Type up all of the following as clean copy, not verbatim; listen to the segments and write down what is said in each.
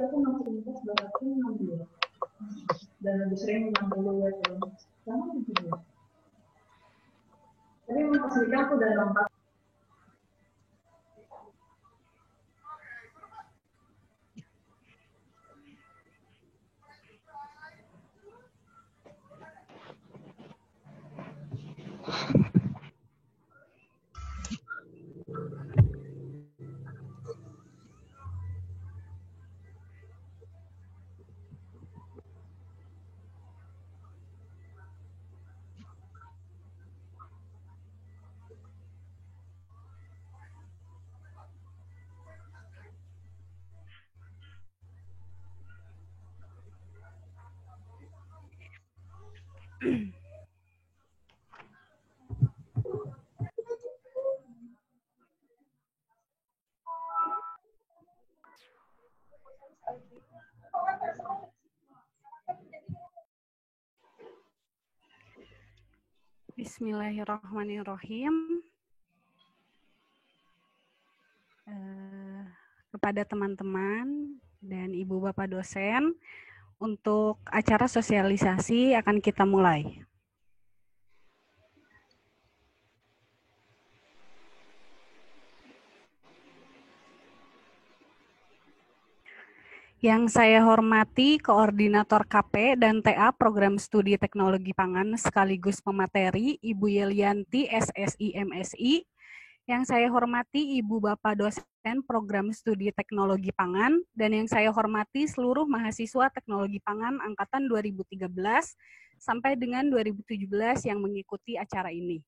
aku masih berarti 62 dan lebih sering 60 ya sama 70. Tapi memang pas nikah aku udah lompat. Bismillahirrahmanirrahim. Kepada teman-teman dan ibu bapak dosen, untuk acara sosialisasi akan kita mulai. Yang saya hormati Koordinator KP dan TA Program Studi Teknologi Pangan sekaligus pemateri Ibu Yelianti SSI MSI. Yang saya hormati Ibu Bapak dosen Program Studi Teknologi Pangan dan yang saya hormati seluruh mahasiswa Teknologi Pangan angkatan 2013 sampai dengan 2017 yang mengikuti acara ini.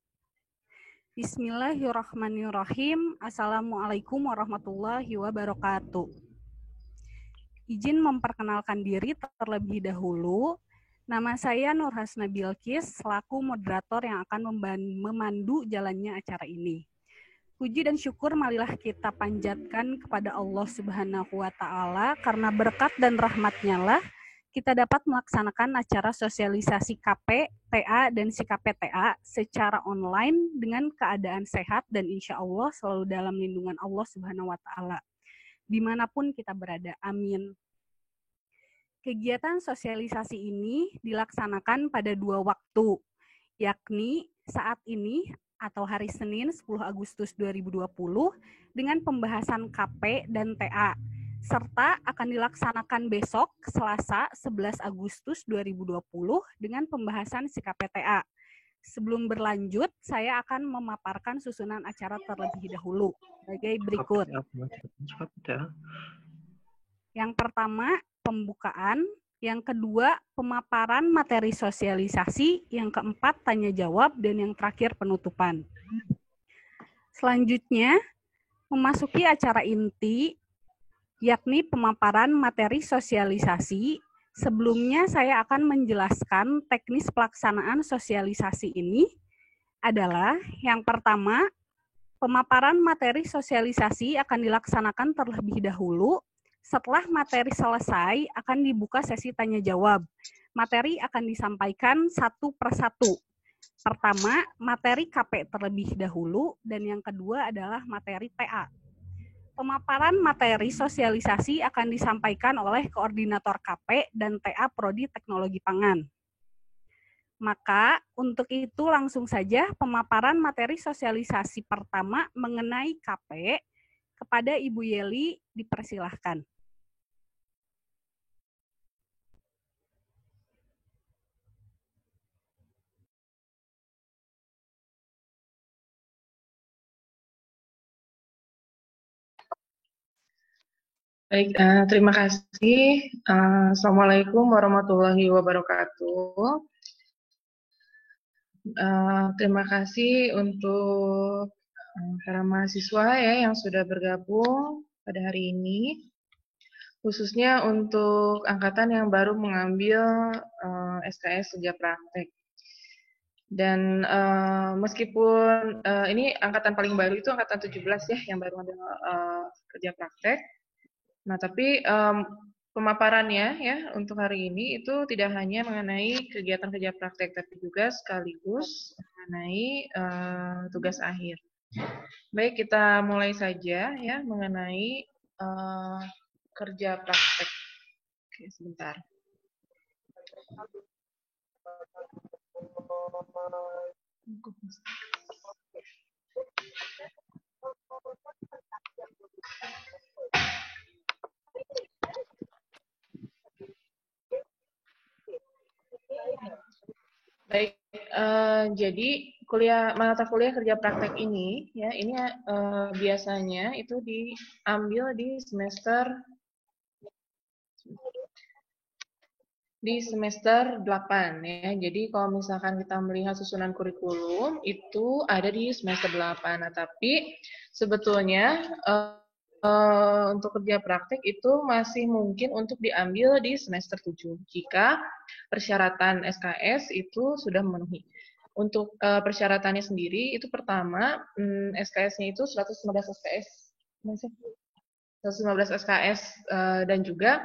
Bismillahirrahmanirrahim. Assalamualaikum warahmatullahi wabarakatuh. Izin memperkenalkan diri terlebih dahulu. Nama saya Nur Hasna Bilqis, selaku moderator yang akan memandu jalannya acara ini. Puji dan syukur marilah kita panjatkan kepada Allah Subhanahu wa Ta'ala, karena berkat dan rahmat-Nya lah kita dapat melaksanakan acara sosialisasi KP, TA, dan SIKP-TA secara online dengan keadaan sehat dan insya Allah selalu dalam lindungan Allah Subhanahu wa Ta'ala dimanapun kita berada. Amin. Kegiatan sosialisasi ini dilaksanakan pada 2 waktu, yakni saat ini atau hari Senin 10 Agustus 2020 dengan pembahasan KP dan TA, serta akan dilaksanakan besok Selasa 11 Agustus 2020 dengan pembahasan SIKP-TA. Sebelum berlanjut, saya akan memaparkan susunan acara terlebih dahulu sebagai berikut. Yang pertama, pembukaan. Yang kedua, pemaparan materi sosialisasi. Yang keempat, tanya jawab. Dan yang terakhir, penutupan. Selanjutnya, memasuki acara inti, yakni pemaparan materi sosialisasi. Sebelumnya, saya akan menjelaskan teknis pelaksanaan sosialisasi ini adalah yang pertama, pemaparan materi sosialisasi akan dilaksanakan terlebih dahulu. Setelah materi selesai, akan dibuka sesi tanya jawab. Materi akan disampaikan satu persatu. Pertama, materi KP terlebih dahulu, dan yang kedua adalah materi TA. Pemaparan materi sosialisasi akan disampaikan oleh Koordinator KP dan TA Prodi Teknologi Pangan. Maka untuk itu langsung saja pemaparan materi sosialisasi pertama mengenai KP kepada Ibu Yeli dipersilahkan. Baik, terima kasih. Assalamualaikum warahmatullahi wabarakatuh. Terima kasih untuk para mahasiswa ya yang sudah bergabung pada hari ini, khususnya untuk angkatan yang baru mengambil SKS kerja praktek. Dan meskipun ini angkatan paling baru itu angkatan 17 ya yang baru ambil kerja praktek. Nah, tapi pemaparannya ya untuk hari ini itu tidak hanya mengenai kegiatan kerja praktek, tapi juga sekaligus mengenai tugas akhir. Baik, kita mulai saja ya mengenai kerja praktek. Oke, sebentar. Baik, jadi mata kuliah kerja praktek ini, ya, ini biasanya itu diambil di semester 8 ya. Jadi kalau misalkan kita melihat susunan kurikulum itu ada di semester 8. Nah, tapi sebetulnya untuk kerja praktek itu masih mungkin untuk diambil di semester 7 jika persyaratan SKS itu sudah memenuhi. Untuk persyaratannya sendiri itu pertama SKS-nya itu 115 SKS. 115 SKS dan juga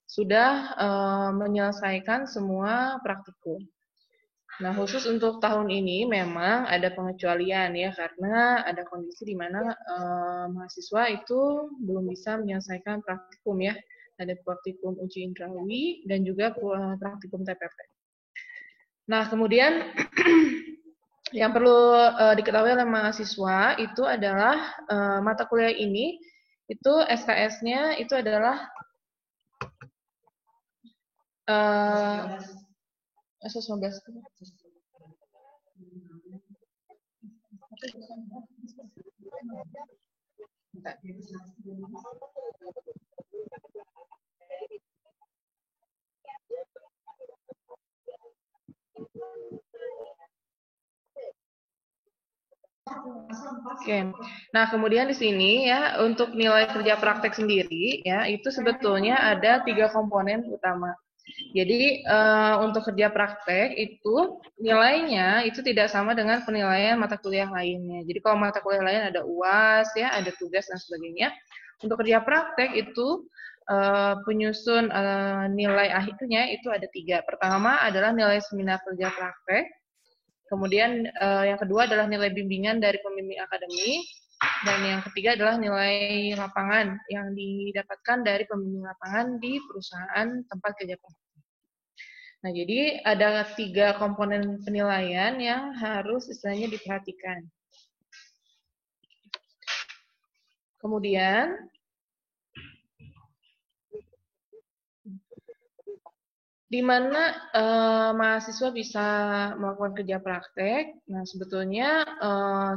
sudah menyelesaikan semua praktikum. Nah, khusus untuk tahun ini memang ada pengecualian ya, karena ada kondisi di mana mahasiswa itu belum bisa menyelesaikan praktikum ya. Ada praktikum uji indrawi dan juga praktikum TPP. Nah, kemudian yang perlu diketahui oleh mahasiswa itu adalah mata kuliah ini itu SKS-nya itu adalah 115. Oke. Nah, kemudian di sini ya untuk nilai kerja praktek sendiri ya itu sebetulnya ada 3 komponen utama. Jadi untuk kerja praktek itu nilainya itu tidak sama dengan penilaian mata kuliah lainnya. Jadi kalau mata kuliah lain ada UAS ya, ada tugas dan sebagainya. Untuk kerja praktek itu penyusun nilai akhirnya itu ada 3. Pertama adalah nilai seminar kerja praktek. Kemudian yang kedua adalah nilai bimbingan dari pembimbing akademik. Dan yang ketiga adalah nilai lapangan yang didapatkan dari pembimbing lapangan di perusahaan tempat kerja praktek. Nah, jadi ada 3 komponen penilaian yang harus istilahnya diperhatikan. Kemudian, di mana mahasiswa bisa melakukan kerja praktek. Nah, sebetulnya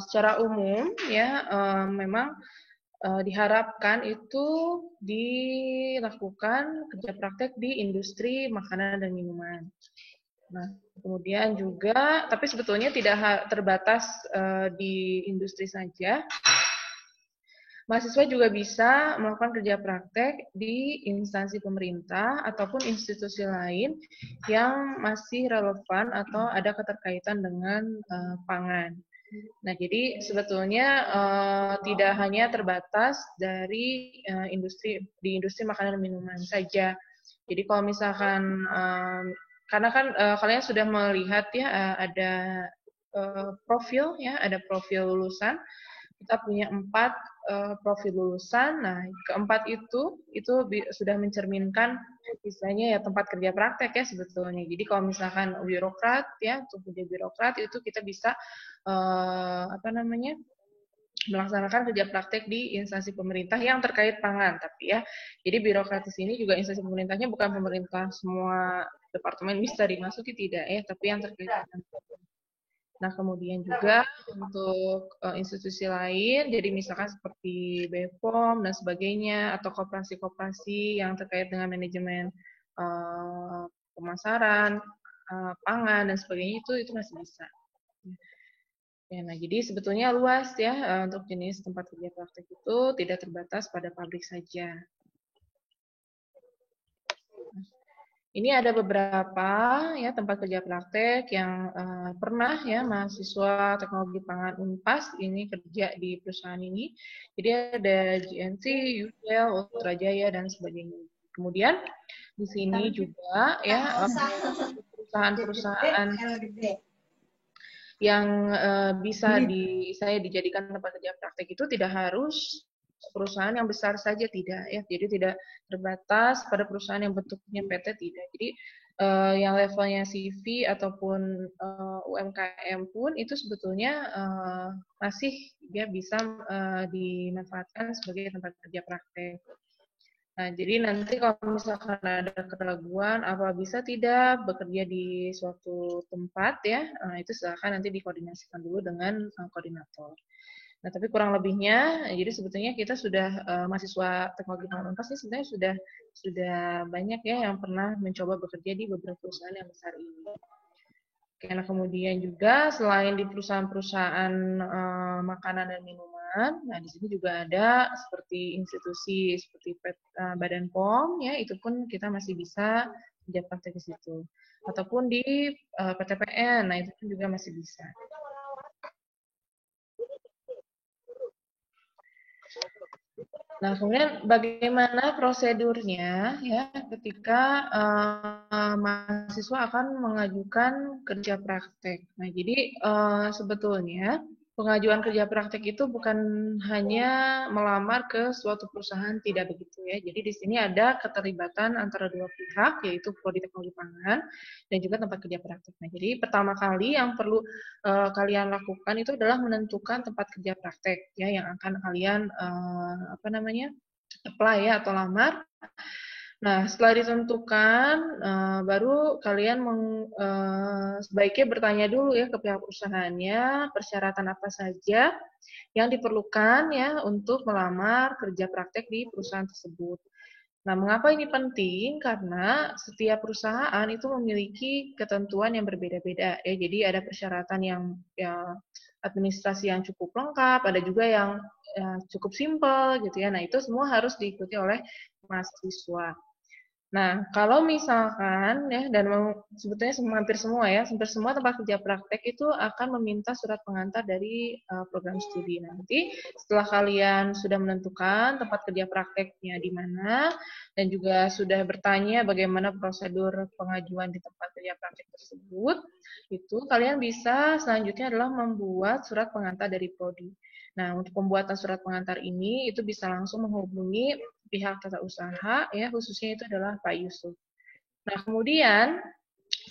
secara umum ya memang diharapkan itu dilakukan kerja praktek di industri makanan dan minuman. Nah, kemudian juga, tapi sebetulnya tidak terbatas di industri saja. Mahasiswa juga bisa melakukan kerja praktek di instansi pemerintah ataupun institusi lain yang masih relevan atau ada keterkaitan dengan pangan. Nah, jadi sebetulnya tidak hanya terbatas dari industri makanan dan minuman saja. Jadi kalau misalkan karena kan kalian sudah melihat ya ada profil ya, ada profil lulusan. Kita punya 4 profil lulusan. Nah, keempat itu sudah mencerminkan istilahnya ya tempat kerja praktek ya sebetulnya. Jadi kalau misalkan birokrat ya, untuk kerja birokrat itu kita bisa melaksanakan kerja praktek di instansi pemerintah yang terkait pangan. Tapi ya, jadi birokratis ini juga instansi pemerintahnya bukan pemerintah semua departemen bisa dimasuki, tidak ya, tapi yang terkait pangan. Nah, kemudian juga untuk institusi lain, jadi misalkan seperti BPOM dan sebagainya, atau koperasi-koperasi yang terkait dengan manajemen pemasaran, pangan, dan sebagainya, itu masih bisa. Ya, nah, jadi sebetulnya luas ya untuk jenis tempat kerja praktek itu tidak terbatas pada pabrik saja. Ini ada beberapa ya tempat kerja praktek yang pernah ya mahasiswa teknologi pangan Unpas ini kerja di perusahaan ini. Jadi ada GNC, UGL, Ultrajaya dan sebagainya. Kemudian di sini juga ya perusahaan-perusahaan yang bisa saya dijadikan tempat kerja praktek itu tidak harus perusahaan yang besar saja tidak ya. Jadi tidak terbatas pada perusahaan yang bentuknya PT tidak. Jadi yang levelnya CV ataupun UMKM pun itu sebetulnya masih dia bisa dimanfaatkan sebagai tempat kerja praktek. Nah, jadi nanti kalau misalkan ada keraguan apa bisa tidak bekerja di suatu tempat ya, itu silakan nanti dikoordinasikan dulu dengan koordinator. Nah, tapi kurang lebihnya, jadi sebetulnya kita sudah mahasiswa teknologi pangan Unpas ini sebenarnya sudah banyak ya yang pernah mencoba bekerja di beberapa perusahaan yang besar ini. Karena kemudian juga selain di perusahaan-perusahaan makanan dan minuman, nah di sini juga ada seperti institusi seperti Badan POM ya, itu pun kita masih bisa kerja praktek di situ. Ataupun di PTPN, nah itu pun juga masih bisa. Nah, kemudian bagaimana prosedurnya ya ketika mahasiswa akan mengajukan kerja praktek. Nah, jadi sebetulnya pengajuan kerja praktek itu bukan hanya melamar ke suatu perusahaan, tidak begitu ya. Jadi di sini ada keterlibatan antara dua pihak, yaitu Prodi Teknologi Pangan dan juga tempat kerja praktek. Nah, jadi pertama kali yang perlu kalian lakukan itu adalah menentukan tempat kerja praktek ya yang akan kalian apply ya atau lamar. Nah, setelah ditentukan, baru kalian sebaiknya bertanya dulu ya ke pihak perusahaannya, persyaratan apa saja yang diperlukan ya untuk melamar kerja praktek di perusahaan tersebut. Nah, mengapa ini penting? Karena setiap perusahaan itu memiliki ketentuan yang berbeda-beda ya. Jadi ada persyaratan yang administrasi yang cukup lengkap, ada juga yang cukup simpel gitu ya. Nah, itu semua harus diikuti oleh mahasiswa. Nah, kalau misalkan ya, dan sebetulnya hampir semua tempat kerja praktek itu akan meminta surat pengantar dari program studi. Nanti setelah kalian sudah menentukan tempat kerja prakteknya di mana, dan juga sudah bertanya bagaimana prosedur pengajuan di tempat kerja praktek tersebut, itu kalian bisa selanjutnya adalah membuat surat pengantar dari prodi. Nah, untuk pembuatan surat pengantar ini itu bisa langsung menghubungi pihak tata usaha ya, khususnya itu adalah Pak Yusuf. Nah, kemudian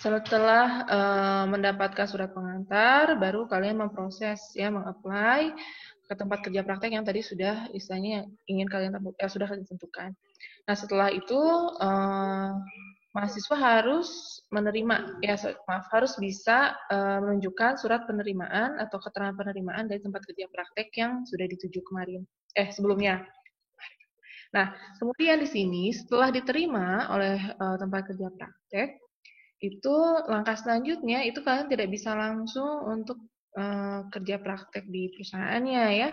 setelah mendapatkan surat pengantar, baru kalian memproses ya, mengapply ke tempat kerja praktek yang tadi sudah istilahnya ingin kalian sudah kalian tentukan. Nah, setelah itu mahasiswa harus menerima harus bisa menunjukkan surat penerimaan atau keterangan penerimaan dari tempat kerja praktek yang sudah dituju sebelumnya. Nah, kemudian di sini setelah diterima oleh tempat kerja praktek, itu langkah selanjutnya itu kalian tidak bisa langsung untuk kerja praktek di perusahaannya ya.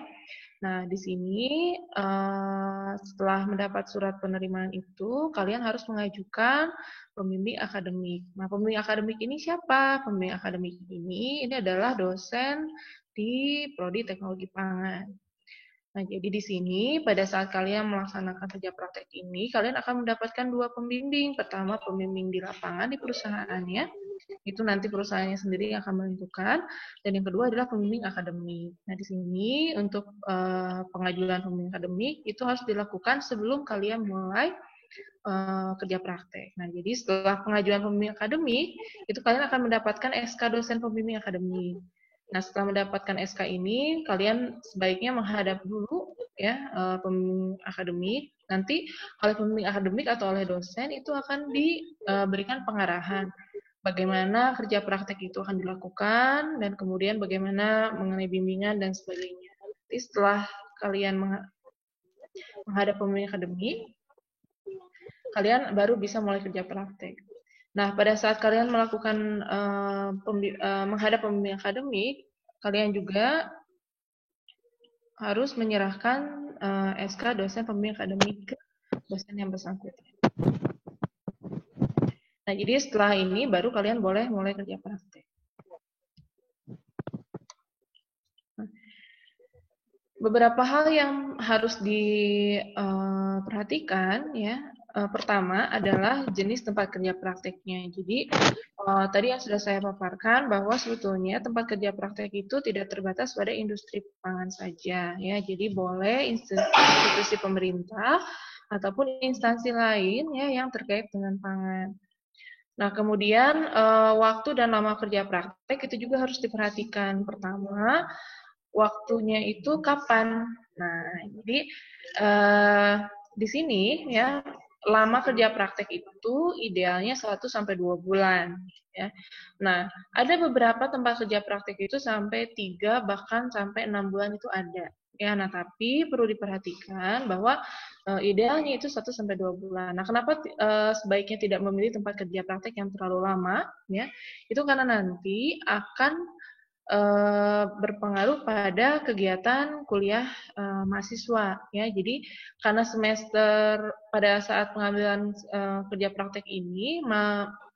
Nah, di sini setelah mendapat surat penerimaan itu, kalian harus mengajukan pembimbing akademik. Nah, pembimbing akademik ini siapa? Pembimbing akademik ini adalah dosen di Prodi Teknologi Pangan. Nah, jadi di sini pada saat kalian melaksanakan kerja praktek ini, kalian akan mendapatkan dua pembimbing. Pertama, pembimbing di lapangan di perusahaannya, itu nanti perusahaannya sendiri yang akan menentukan. Dan yang kedua adalah pembimbing akademik. Nah, di sini untuk pengajuan pembimbing akademik itu harus dilakukan sebelum kalian mulai kerja praktek. Nah, jadi setelah pengajuan pembimbing akademik, itu kalian akan mendapatkan SK dosen pembimbing akademik. Nah, setelah mendapatkan SK ini, kalian sebaiknya menghadap dulu ya pembimbing akademik. Nanti oleh pembimbing akademik atau oleh dosen itu akan diberikan pengarahan bagaimana kerja praktek itu akan dilakukan dan kemudian bagaimana mengenai bimbingan dan sebagainya. Nanti setelah kalian menghadap pembimbing akademik, kalian baru bisa mulai kerja praktek. Nah, pada saat kalian melakukan menghadap pembimbing akademik, kalian juga harus menyerahkan SK dosen pembimbing akademik ke dosen yang bersangkutan. Nah, jadi setelah ini baru kalian boleh mulai kerja praktek. Beberapa hal yang harus diperhatikan ya pertama adalah jenis tempat kerja prakteknya. Jadi tadi yang sudah saya paparkan bahwa sebetulnya tempat kerja praktek itu tidak terbatas pada industri pangan saja, ya. Jadi boleh institusi pemerintah ataupun instansi lain ya yang terkait dengan pangan. Nah, kemudian waktu dan lama kerja praktek itu juga harus diperhatikan. Pertama, waktunya itu kapan? Nah, jadi di sini ya lama kerja praktek itu idealnya 1-2 bulan ya. Nah, ada beberapa tempat kerja praktek itu sampai 3 bahkan sampai 6 bulan itu ada. Ya, nah tapi perlu diperhatikan bahwa idealnya itu 1-2 bulan. Nah, kenapa sebaiknya tidak memilih tempat kerja praktek yang terlalu lama ya? Itu karena nanti akan berpengaruh pada kegiatan kuliah mahasiswa ya. Jadi karena semester pada saat pengambilan kerja praktek ini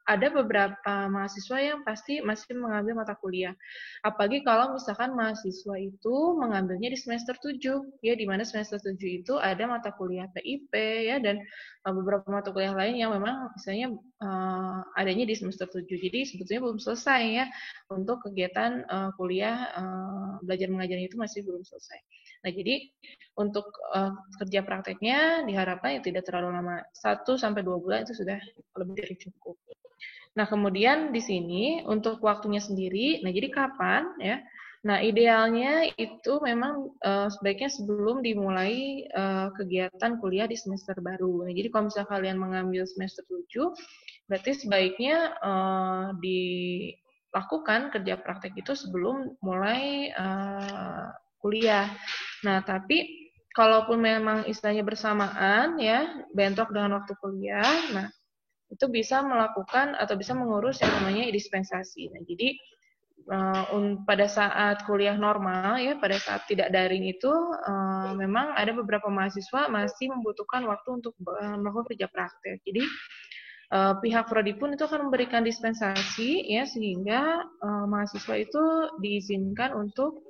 ada beberapa mahasiswa yang pasti masih mengambil mata kuliah. Apalagi kalau misalkan mahasiswa itu mengambilnya di semester 7 ya, di mana semester 7 itu ada mata kuliah PIP ya dan beberapa mata kuliah lain yang memang misalnya adanya di semester 7. Jadi sebetulnya belum selesai ya untuk kegiatan kuliah belajar mengajarnya itu masih belum selesai. Nah, jadi untuk kerja prakteknya diharapkan tidak terlalu lama, 1-2 bulan itu sudah lebih dari cukup. Nah, kemudian di sini untuk waktunya sendiri, nah jadi kapan ya? Nah, idealnya itu memang sebaiknya sebelum dimulai kegiatan kuliah di semester baru. Nah, jadi kalau misalnya kalian mengambil semester 7, berarti sebaiknya dilakukan kerja praktek itu sebelum mulai kuliah. Nah, tapi kalaupun memang istilahnya bersamaan ya, bentrok dengan waktu kuliah, nah itu bisa melakukan atau bisa mengurus yang namanya dispensasi. Nah, jadi pada saat kuliah normal ya, pada saat tidak daring itu memang ada beberapa mahasiswa masih membutuhkan waktu untuk melakukan kerja praktek. Jadi pihak prodi pun itu akan memberikan dispensasi ya sehingga mahasiswa itu diizinkan untuk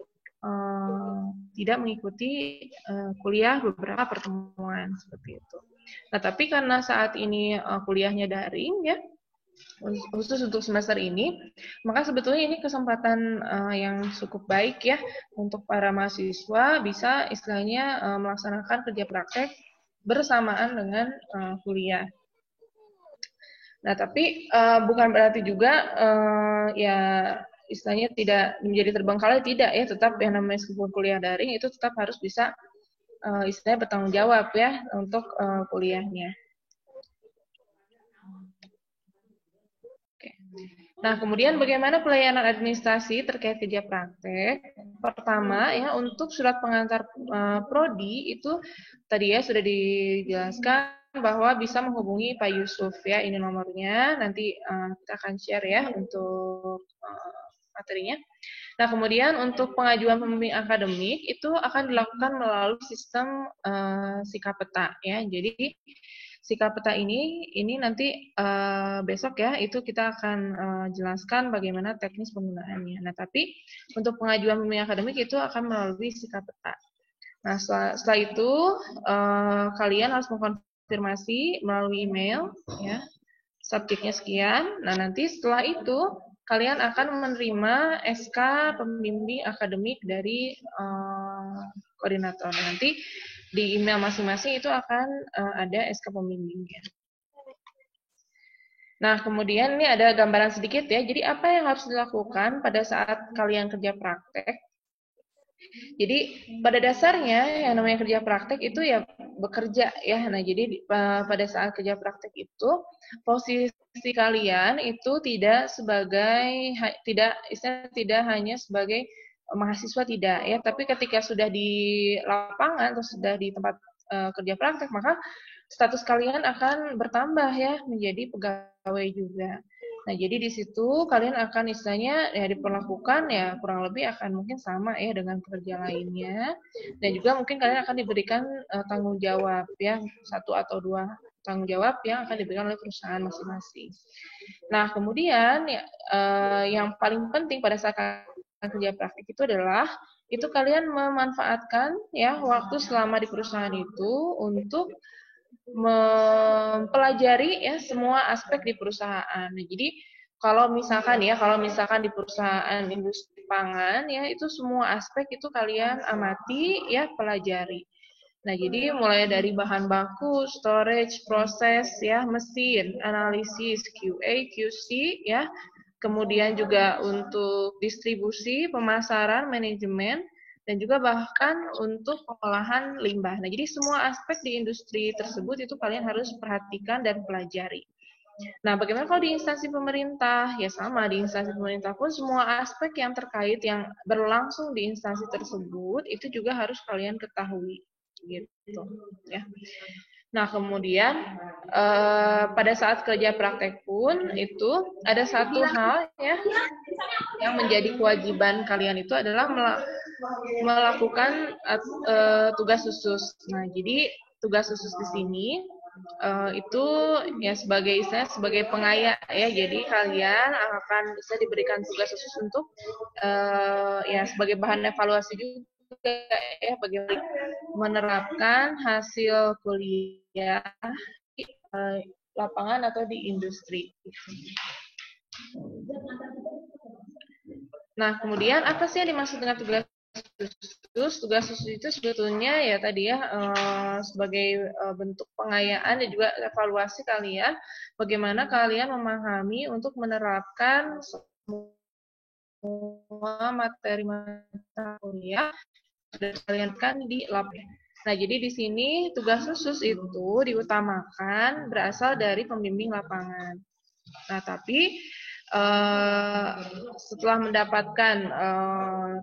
tidak mengikuti kuliah beberapa pertemuan seperti itu. Nah, tapi karena saat ini kuliahnya daring ya, khusus untuk semester ini, maka sebetulnya ini kesempatan yang cukup baik ya untuk para mahasiswa bisa istilahnya melaksanakan kerja praktek bersamaan dengan kuliah. Nah, tapi bukan berarti juga ya istilahnya tidak menjadi terbengkalai, tidak ya, tetap yang namanya meskipun kuliah daring itu tetap harus bisa istilahnya bertanggung jawab ya untuk kuliahnya. Oke. Nah, kemudian bagaimana pelayanan administrasi terkait kerja praktek? Pertama ya, untuk surat pengantar prodi itu tadi ya sudah dijelaskan bahwa bisa menghubungi Pak Yusuf ya, ini nomornya, nanti kita akan share ya untuk materinya. Nah, kemudian untuk pengajuan pembimbing akademik itu akan dilakukan melalui sistem Sikapeta ya. Jadi Sikapeta ini nanti besok ya itu kita akan jelaskan bagaimana teknis penggunaannya. Nah, tapi untuk pengajuan pembimbing akademik itu akan melalui Sikapeta. Nah, setelah itu kalian harus mengkonfirmasi melalui email ya. Subjeknya sekian. Nah, nanti setelah itu kalian akan menerima SK pembimbing akademik dari koordinator. Nanti di email masing-masing itu akan ada SK pembimbingnya. Nah, kemudian ini ada gambaran sedikit ya. Jadi apa yang harus dilakukan pada saat kalian kerja praktek? Jadi pada dasarnya yang namanya kerja praktek itu ya bekerja ya. Nah, jadi pada saat kerja praktek itu posisi kalian itu tidak sebagai tidak hanya sebagai mahasiswa tidak ya, tapi ketika sudah di lapangan atau sudah di tempat kerja praktek maka status kalian akan bertambah ya menjadi pegawai juga. Nah, jadi di situ kalian akan istilahnya ya diperlakukan ya kurang lebih akan mungkin sama ya dengan pekerja lainnya. Dan juga mungkin kalian akan diberikan tanggung jawab ya, 1 atau 2 tanggung jawab yang akan diberikan oleh perusahaan masing-masing. Nah, kemudian ya, yang paling penting pada saat kerja praktik itu adalah itu kalian memanfaatkan ya waktu selama di perusahaan itu untuk mempelajari ya semua aspek di perusahaan. Nah, jadi kalau misalkan di perusahaan industri pangan ya itu semua aspek itu kalian amati ya, pelajari. Nah, jadi mulai dari bahan baku, storage, proses ya, mesin, analisis, QA, QC ya. Kemudian juga untuk distribusi, pemasaran, manajemen, dan juga bahkan untuk pengolahan limbah. Nah, jadi semua aspek di industri tersebut itu kalian harus perhatikan dan pelajari. Nah, bagaimana kalau di instansi pemerintah? Ya sama, di instansi pemerintah pun semua aspek yang terkait yang berlangsung di instansi tersebut itu juga harus kalian ketahui, gitu ya. Nah, kemudian pada saat kerja praktek pun itu ada satu hal ya yang menjadi kewajiban kalian itu adalah melakukan tugas khusus. Nah, jadi tugas khusus di sini itu ya sebagai pengaya ya. Jadi kalian akan bisa diberikan tugas khusus untuk ya sebagai bahan evaluasi juga ya, bagaimana menerapkan hasil kuliah di lapangan atau di industri. Nah, kemudian apa sih yang dimaksud dengan tugas khusus? Tugas khusus itu sebetulnya ya tadi ya sebagai bentuk pengayaan dan juga evaluasi kalian, bagaimana kalian memahami untuk menerapkan semua materi kuliah dan kalian kan di lab. Nah, jadi di sini tugas khusus itu diutamakan berasal dari pembimbing lapangan. Nah, tapi setelah mendapatkan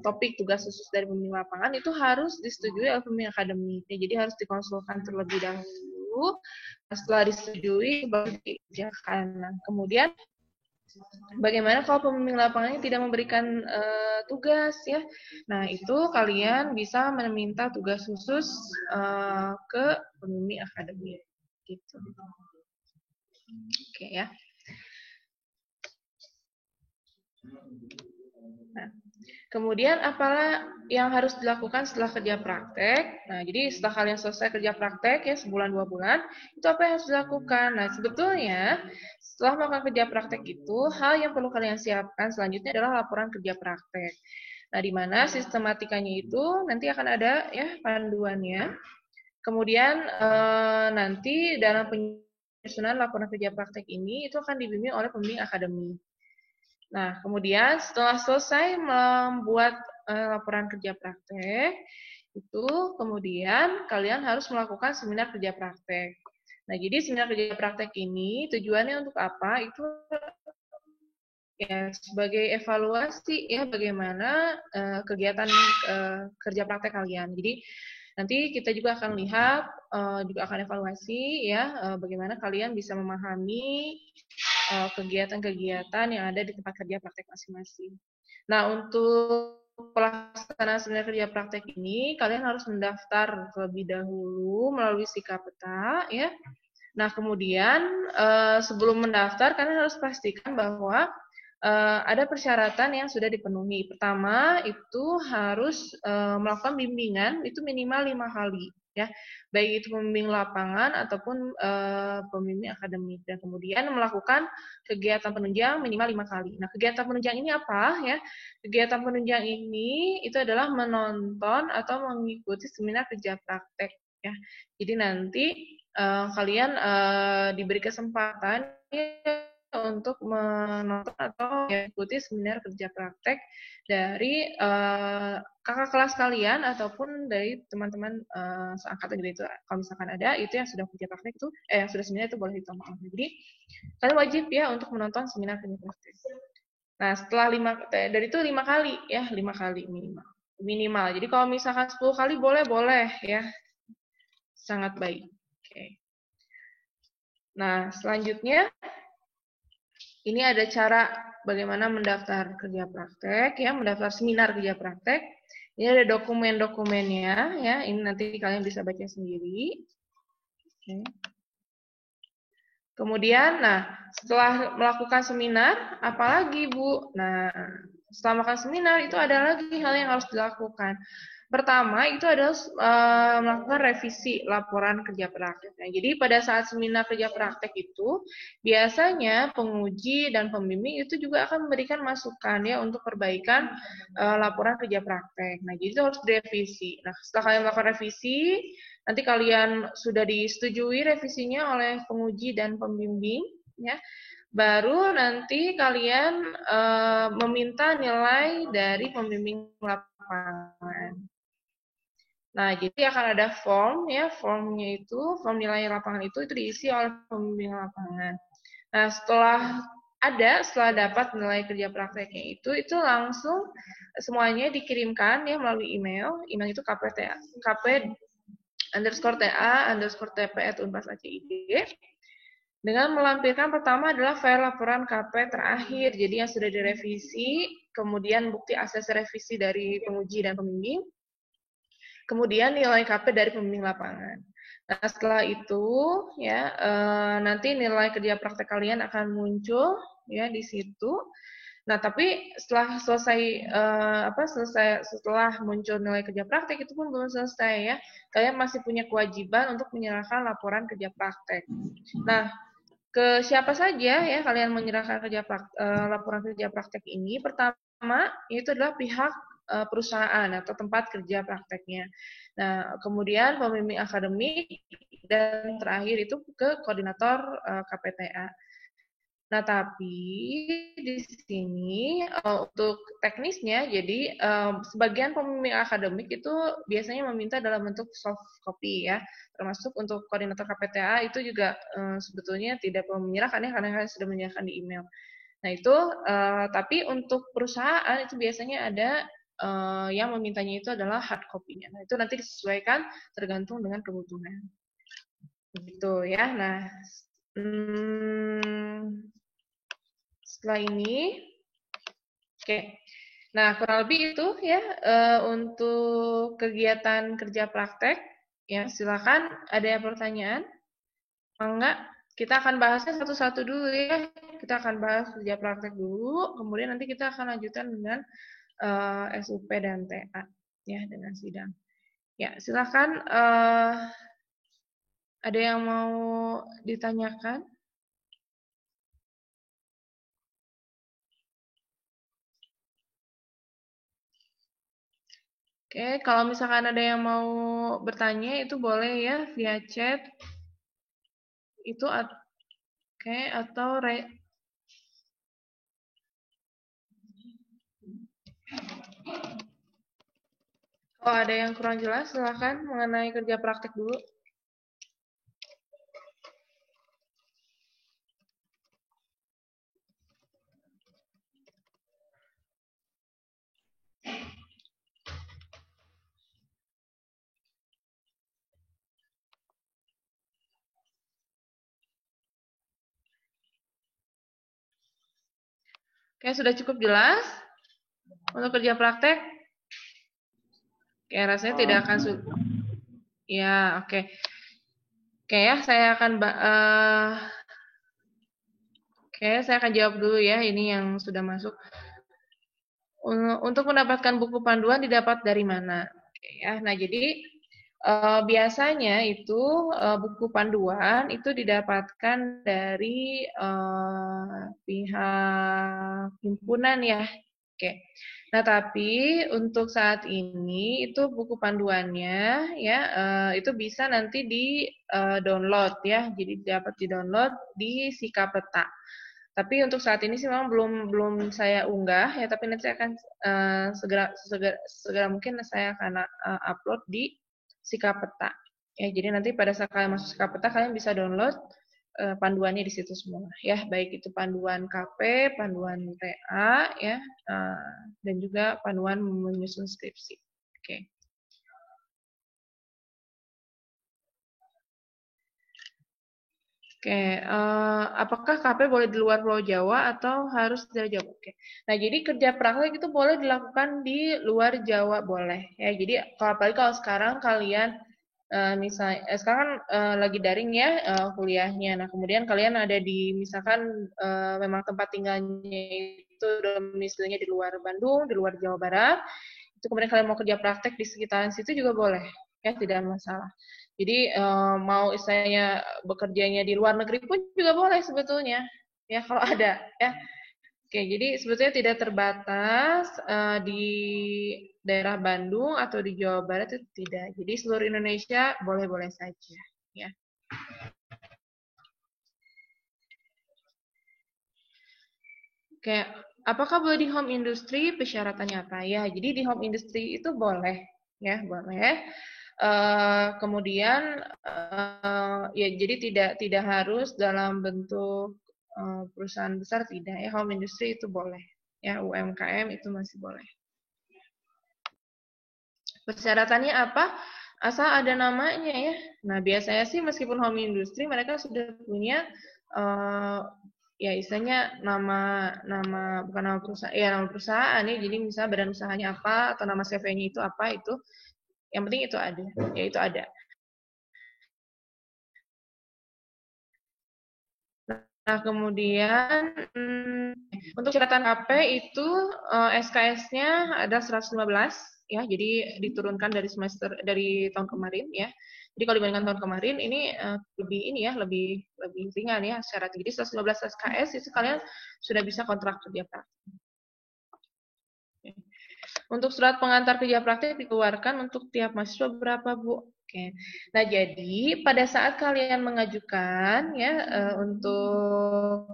topik tugas khusus dari pembimbing lapangan itu harus disetujui oleh pembimbing akademik. Jadi harus dikonsulkan terlebih dahulu. Setelah disetujui baru dikerjakan. Nah, kemudian bagaimana kalau pembimbing lapangannya tidak memberikan tugas ya? Nah, itu kalian bisa meminta tugas khusus ke pembimbing akademik gitu. Oke ya. Nah, kemudian apalah yang harus dilakukan setelah kerja praktek? Nah, jadi setelah kalian selesai kerja praktek ya sebulan 2 bulan, itu apa yang harus dilakukan? Nah, sebetulnya setelah melakukan kerja praktek itu, hal yang perlu kalian siapkan selanjutnya adalah laporan kerja praktek. Nah, di mana sistematikanya itu nanti akan ada ya panduannya. Kemudian nanti dalam penyusunan laporan kerja praktek ini itu akan dibimbing oleh pembimbing akademik. Nah, kemudian setelah selesai membuat laporan kerja praktek, itu kemudian kalian harus melakukan seminar kerja praktek. Nah, jadi seminar kerja praktek ini tujuannya untuk apa? Itu ya sebagai evaluasi ya bagaimana kegiatan kerja praktek kalian. Jadi nanti kita juga akan lihat, juga akan evaluasi ya bagaimana kalian bisa memahami kegiatan-kegiatan yang ada di tempat kerja praktek masing-masing. Nah, untuk pelaksanaan seminar kerja praktek ini, kalian harus mendaftar terlebih dahulu melalui Sikapeta, ya. Nah, kemudian sebelum mendaftar, kalian harus pastikan bahwa ada persyaratan yang sudah dipenuhi. Pertama, itu harus melakukan bimbingan, itu minimal 5 kali. Ya, baik itu pembimbing lapangan ataupun pembimbing akademik, dan kemudian melakukan kegiatan penunjang minimal 5 kali. Nah, kegiatan penunjang ini apa ya? Kegiatan penunjang ini itu adalah menonton atau mengikuti seminar kerja praktek ya. Jadi nanti kalian diberi kesempatan untuk menonton atau mengikuti seminar kerja praktek dari kakak kelas kalian ataupun dari teman-teman seangkatan juga itu. Kalau misalkan ada itu yang sudah kerja praktek itu yang sudah seminar itu boleh ditonton. Jadi kalian wajib ya untuk menonton seminar kerja praktek. Nah, setelah 5 dari itu 5 kali ya, 5 kali minimal. Jadi kalau misalkan 10 kali boleh ya. Sangat baik. Oke. Nah, selanjutnya ini ada cara bagaimana mendaftar kerja praktek ya, mendaftar seminar kerja praktek. Ini ada dokumen-dokumennya ya. Ini nanti kalian bisa baca sendiri. Oke. Kemudian, nah, setelah melakukan seminar, apalagi Bu? Nah, setelah melakukan seminar itu ada lagi hal yang harus dilakukan. Pertama itu adalah melakukan revisi laporan kerja praktek. Nah, jadi pada saat seminar kerja praktek itu biasanya penguji dan pembimbing itu juga akan memberikan masukan ya untuk perbaikan laporan kerja praktek. Nah, jadi itu harus direvisi. Nah, setelah kalian melakukan revisi, nanti kalian sudah disetujui revisinya oleh penguji dan pembimbing ya. Baru nanti kalian meminta nilai dari pembimbing lapangan. Nah, jadi akan ada form ya, form nilai lapangan itu diisi oleh pembimbing lapangan. Nah, setelah dapat nilai kerja prakteknya itu langsung semuanya dikirimkan ya melalui email. Email itu kp_ta_tp@unpas.ac.id dengan melampirkan pertama adalah file laporan KP terakhir, jadi yang sudah direvisi, kemudian bukti akses revisi dari penguji dan pembimbing, kemudian nilai KP dari pembimbing lapangan. Nah, setelah itu ya nanti nilai kerja praktek kalian akan muncul ya di situ. Nah, tapi setelah setelah muncul nilai kerja praktek itu pun belum selesai ya. Kalian masih punya kewajiban untuk menyerahkan laporan kerja praktek. Nah, ke siapa saja ya kalian menyerahkan laporan kerja praktek ini? Pertama, itu adalah pihak perusahaan atau tempat kerja prakteknya. Nah, kemudian pembimbing akademik dan terakhir itu ke koordinator KPTA. Nah, tapi di sini untuk teknisnya, jadi sebagian pembimbing akademik itu biasanya meminta dalam bentuk soft copy ya, termasuk untuk koordinator KPTA itu juga sebetulnya tidak perlu menyerahkan ya, karena kalian sudah menyerahkan di email. Nah itu, tapi untuk perusahaan itu biasanya ada yang memintanya itu adalah hard copy-nya. Nah itu nanti disesuaikan tergantung dengan kebutuhan. Begitu ya. Nah, setelah ini, oke. Nah kurang lebih itu ya untuk kegiatan kerja praktek. Ya silakan. Ada yang pertanyaan? Enggak? Kita akan bahasnya satu-satu dulu ya. Kita akan bahas kerja praktek dulu, kemudian nanti kita akan lanjutkan dengan SUP dan TA ya dengan sidang. Ya silakan. Ada yang mau ditanyakan? Oke, kalau misalkan ada yang mau bertanya itu boleh ya via chat. Itu oke atau kalau ada yang kurang jelas silakan mengenai kerja praktek dulu. Oke, sudah cukup jelas untuk kerja praktek? Oke, rasanya tidak akan sulit. Ya, oke. Oke ya, saya akan jawab dulu ya, ini yang sudah masuk. Untuk mendapatkan buku panduan didapat dari mana? Oke ya, nah jadi biasanya itu buku panduan itu didapatkan dari pihak himpunan ya. Oke. Nah, tapi untuk saat ini itu buku panduannya ya itu bisa nanti di-download ya. Jadi dapat di-download di Sikapeta. Tapi untuk saat ini sih memang belum saya unggah ya, tapi nanti saya akan segera mungkin saya akan upload di Sikapeta. Ya, jadi nanti pada saat kalian masuk Sikapeta kalian bisa download panduannya di situ semua ya, baik itu panduan KP, panduan TA ya, dan juga panduan menyusun skripsi. Oke. Oke, apakah KP boleh di luar Pulau Jawa atau harus dari Jawa? Oke. Nah, jadi kerja praktek itu boleh dilakukan di luar Jawa, boleh ya. Jadi apalagi kalau sekarang kalian misalnya sekarang kan lagi daring ya kuliahnya. Nah, kemudian kalian ada di misalkan memang tempat tinggalnya itu domisilinya di luar Bandung, di luar Jawa Barat. itu kemudian kalian mau kerja praktek di sekitaran situ juga boleh, ya tidak masalah. Jadi mau istilahnya bekerjanya di luar negeri pun juga boleh sebetulnya, ya kalau ada, ya. Oke, jadi sebetulnya tidak terbatas di daerah Bandung atau di Jawa Barat itu tidak. Jadi seluruh Indonesia boleh-boleh saja, ya. Oke, apakah boleh di home industry? Persyaratannya apa ya? Jadi di home industry itu boleh, ya boleh. Kemudian ya jadi tidak harus dalam bentuk perusahaan besar, tidak ya. Home industry itu boleh, ya UMKM itu masih boleh. Persyaratannya apa? Asal ada namanya ya. Nah biasanya sih meskipun home industry mereka sudah punya ya istilahnya nama bukan nama perusahaan, ya nama perusahaan ya. Jadi misalnya badan usahanya apa atau nama CV-nya itu apa, itu yang penting itu ada, ya itu ada. Nah kemudian untuk catatan KP itu SKS-nya ada 115 ya, jadi diturunkan dari tahun kemarin ya. Jadi kalau dibandingkan tahun kemarin ini lebih ringan ya syaratnya. Jadi 115 SKS itu kalian sudah bisa kontrak kerja praktik. Untuk surat pengantar kerja praktik dikeluarkan untuk tiap mahasiswa berapa, Bu? Oke. Nah, jadi pada saat kalian mengajukan ya untuk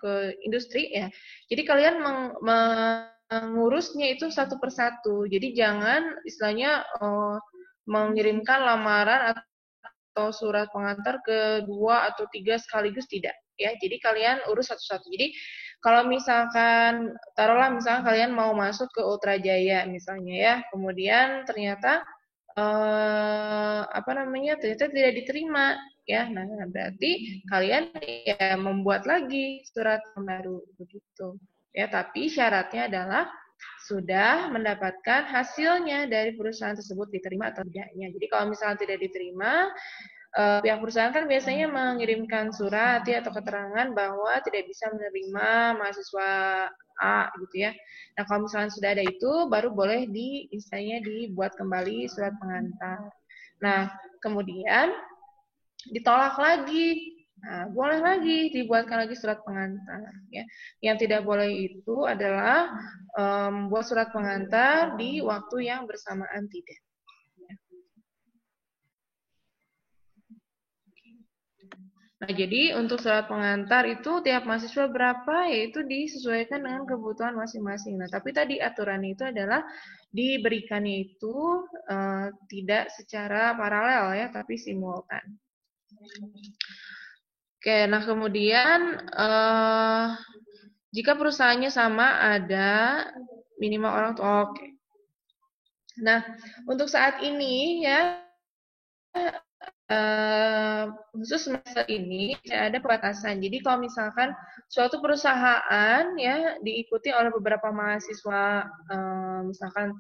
ke industri ya. Jadi kalian mengurusnya itu satu persatu. Jadi jangan istilahnya mengirimkan lamaran atau surat pengantar ke 2 atau 3 sekaligus, tidak ya. Jadi kalian urus satu-satu. Jadi kalau misalkan taruhlah misalkan kalian mau masuk ke Ultra Jaya misalnya ya, kemudian ternyata ternyata tidak diterima ya. Nah, berarti kalian ya membuat lagi surat yang baru begitu. Ya, tapi syaratnya adalah sudah mendapatkan hasilnya dari perusahaan tersebut diterima atau tidaknya. Jadi kalau misalnya tidak diterima, pihak perusahaan kan biasanya mengirimkan surat ya atau keterangan bahwa tidak bisa menerima mahasiswa A gitu ya. Nah kalau misalnya sudah ada itu, baru boleh istilahnya dibuat kembali surat pengantar. Nah kemudian ditolak lagi. Nah, boleh lagi dibuatkan lagi surat pengantar. Ya. Yang tidak boleh itu adalah membuat surat pengantar di waktu yang bersamaan, tidak. Nah, jadi untuk surat pengantar itu tiap mahasiswa berapa, yaitu disesuaikan dengan kebutuhan masing-masing. Nah, tapi tadi aturannya itu adalah diberikannya itu tidak secara paralel ya, tapi simultan. Oke, nah kemudian jika perusahaannya sama ada minimal orang tua. Oke. Nah, untuk saat ini ya khusus semester ini ada pembatasan. Jadi kalau misalkan suatu perusahaan ya diikuti oleh beberapa mahasiswa, misalkan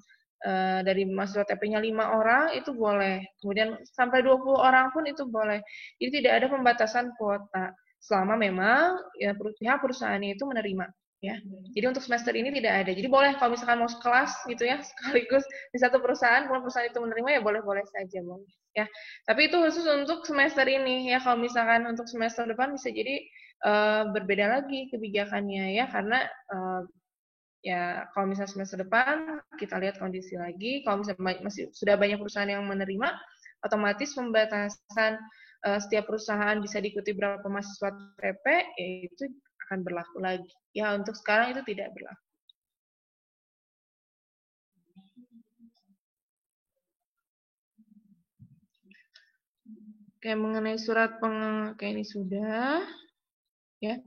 dari mahasiswa TP-nya 5 orang itu boleh. Kemudian sampai 20 orang pun itu boleh. Jadi tidak ada pembatasan kuota selama memang ya pihak perusahaannya itu menerima. Ya, jadi untuk semester ini tidak ada. Jadi boleh kalau misalkan mau kelas gitu ya sekaligus di satu perusahaan, kalau perusahaan itu menerima ya boleh-boleh saja, boleh. Ya, tapi itu khusus untuk semester ini ya. Kalau misalkan untuk semester depan bisa jadi berbeda lagi kebijakannya ya, karena ya kalau misalnya semester depan kita lihat kondisi lagi. Kalau misalnya sudah banyak perusahaan yang menerima, otomatis pembatasan setiap perusahaan bisa diikuti berapa mahasiswa TP, itu akan berlaku lagi. Ya, untuk sekarang itu tidak berlaku. Oke, mengenai surat ini sudah. Ya.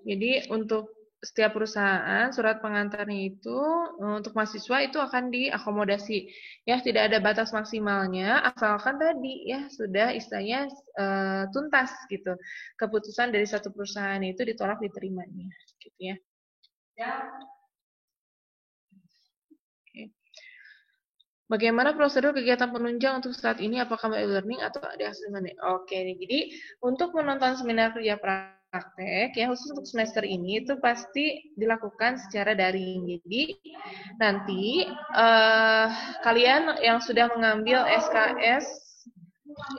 Jadi untuk setiap perusahaan surat pengantarnya itu untuk mahasiswa itu akan diakomodasi. Ya, tidak ada batas maksimalnya asalkan tadi ya sudah istilahnya tuntas gitu. Keputusan dari satu perusahaan itu ditolak diterimanya gitu ya. Oke. Bagaimana prosedur kegiatan penunjang untuk saat ini? Apakah e-learning atau ada hasil mana? Oke, jadi untuk menonton seminar kerja praktik praktek ya khusus untuk semester ini itu pasti dilakukan secara daring. Jadi nanti kalian yang sudah mengambil SKS,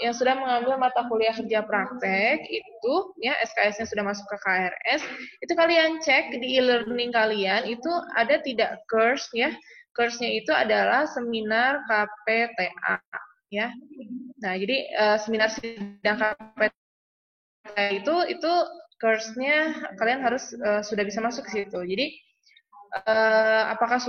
yang sudah mengambil mata kuliah kerja praktek itu ya SKS-nya sudah masuk ke KRS, itu kalian cek di e-learning kalian itu ada tidak course ya. Course-nya itu adalah seminar KPTA ya. Nah, jadi seminar sidang KPTA itu course-nya kalian harus sudah bisa masuk ke situ. Jadi apakah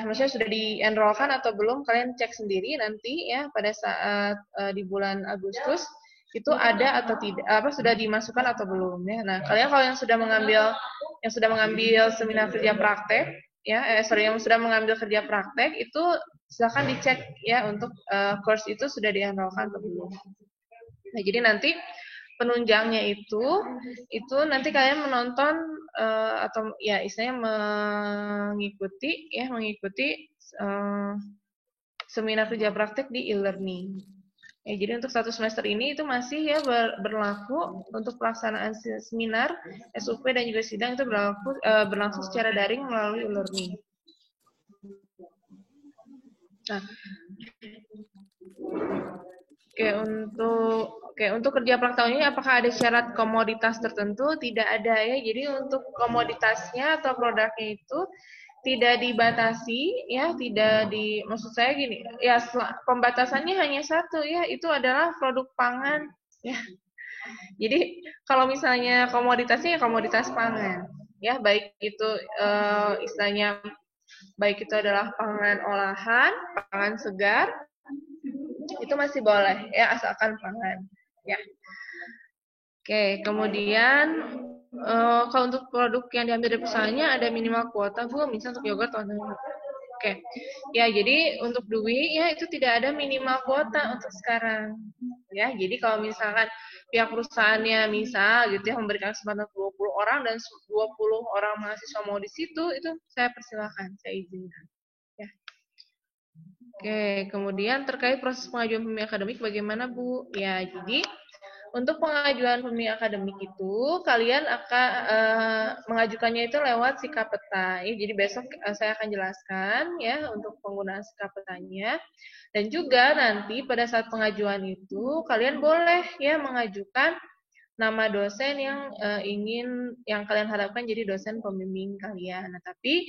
maksudnya sudah di-enrollkan atau belum, kalian cek sendiri nanti ya pada saat di bulan Agustus itu ada atau tidak, sudah dimasukkan atau belum ya. Nah, kalian kalau yang sudah mengambil seminar kerja praktek ya, yang sudah mengambil kerja praktek itu silakan dicek ya untuk course itu sudah di-enrollkan atau belum. Nah, jadi nanti penunjangnya itu nanti kalian menonton atau ya istilahnya mengikuti seminar kerja praktek di e-learning. Ya, jadi untuk 1 semester ini itu masih ya berlaku untuk pelaksanaan seminar, SUP dan juga sidang itu berlangsung secara daring melalui e-learning. Nah, untuk kerja praktek ini apakah ada syarat komoditas tertentu? Tidak ada ya. Jadi untuk komoditasnya atau produknya itu tidak dibatasi ya, maksud saya gini, ya pembatasannya hanya satu ya, itu adalah produk pangan ya. Jadi kalau misalnya komoditasnya ya komoditas pangan ya, baik itu istilahnya baik itu adalah pangan olahan, pangan segar, itu masih boleh ya asalkan pangan ya. Oke, kemudian kalau untuk produk yang diambil dari perusahaannya ada minimal kuota Bu, misalnya untuk yogurt atau Oke. Ya, jadi untuk Dwi ya itu tidak ada minimal kuota untuk sekarang. Ya, jadi kalau misalkan pihak perusahaannya misal gitu ya memberikan kesempatan 20 orang dan 20 orang mahasiswa mau di situ, itu saya persilakan, saya izinkan. Ya. Oke, kemudian terkait proses pengajuan pembimbing akademik bagaimana Bu? Ya, jadi untuk pengajuan pembimbing akademik itu kalian akan mengajukannya itu lewat Sikapeta. Ya, jadi besok saya akan jelaskan ya untuk penggunaan Sikapetanya. Dan juga nanti pada saat pengajuan itu kalian boleh ya mengajukan nama dosen yang yang kalian harapkan jadi dosen pembimbing kalian. Nah, tapi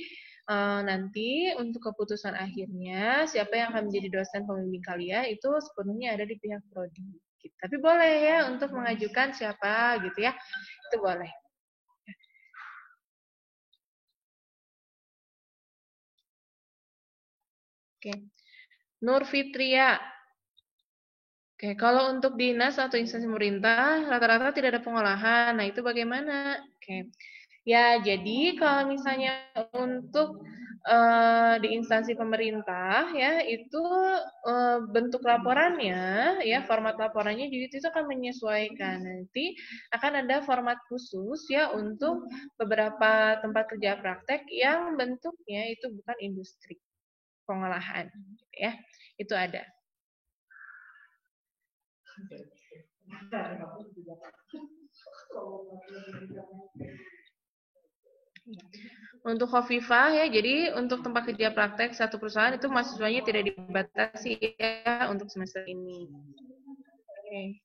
nanti untuk keputusan akhirnya siapa yang akan menjadi dosen pembimbing kalian itu sepenuhnya ada di pihak prodi. Gitu. Tapi boleh ya untuk mengajukan siapa gitu ya, itu boleh. Oke, Nur Fitria. Oke, kalau untuk dinas atau instansi pemerintah rata-rata tidak ada pengolahan. Nah itu bagaimana? Oke, ya jadi kalau misalnya untuk di instansi pemerintah ya itu bentuk laporannya ya format laporannya juga itu akan menyesuaikan, nanti akan ada format khusus ya untuk beberapa tempat kerja praktek yang bentuknya itu bukan industri pengolahan gitu ya, itu ada. Untuk Khofifah ya, jadi untuk tempat kerja praktek satu perusahaan itu mahasiswanya tidak dibatasi ya untuk semester ini. Oke.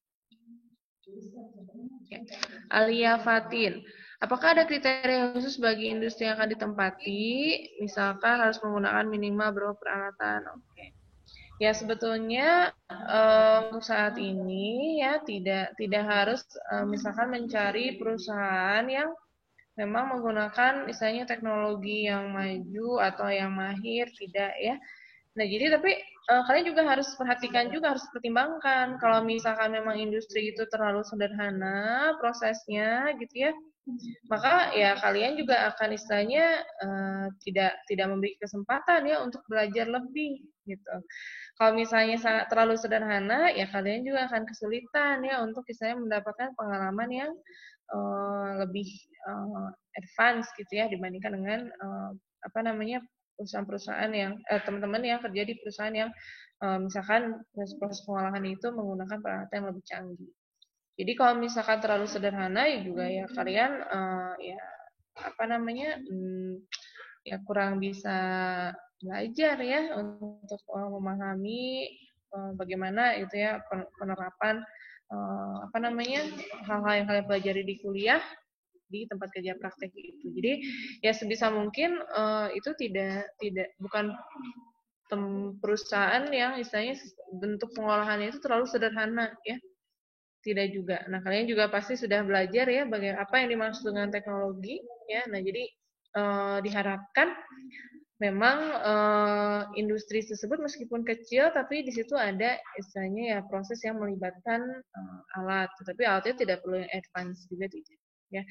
Alia Fatin, apakah ada kriteria khusus bagi industri yang akan ditempati? Misalkan harus menggunakan minimal berapa peralatan? Oke. Ya sebetulnya untuk saat ini ya tidak harus misalkan mencari perusahaan yang memang menggunakan istilahnya teknologi yang maju atau yang mahir, tidak ya. Nah jadi tapi kalian juga harus perhatikan juga, harus pertimbangkan kalau misalkan memang industri itu terlalu sederhana prosesnya gitu ya, maka ya kalian juga akan istilahnya tidak memiliki kesempatan ya untuk belajar lebih gitu. Kalau misalnya terlalu sederhana ya kalian juga akan kesulitan ya untuk istilahnya mendapatkan pengalaman yang lebih advance gitu ya dibandingkan dengan perusahaan-perusahaan yang teman-teman yang kerja di perusahaan yang misalkan proses pengolahan itu menggunakan peralatan yang lebih canggih. Jadi kalau misalkan terlalu sederhana ya juga ya kalian ya apa namanya ya kurang bisa belajar ya untuk memahami bagaimana itu ya penerapan apa namanya hal-hal yang kalian pelajari di kuliah di tempat kerja praktek itu. Jadi ya sebisa mungkin itu tidak bukan perusahaan yang istilahnya bentuk pengolahannya itu terlalu sederhana ya. Tidak juga. Nah, kalian juga pasti sudah belajar ya bagaimana apa yang dimaksud dengan teknologi ya. Nah, jadi diharapkan memang industri tersebut meskipun kecil tapi di situ ada istilahnya ya proses yang melibatkan alat, tetapi alatnya tidak perlu yang advance juga tidak ya.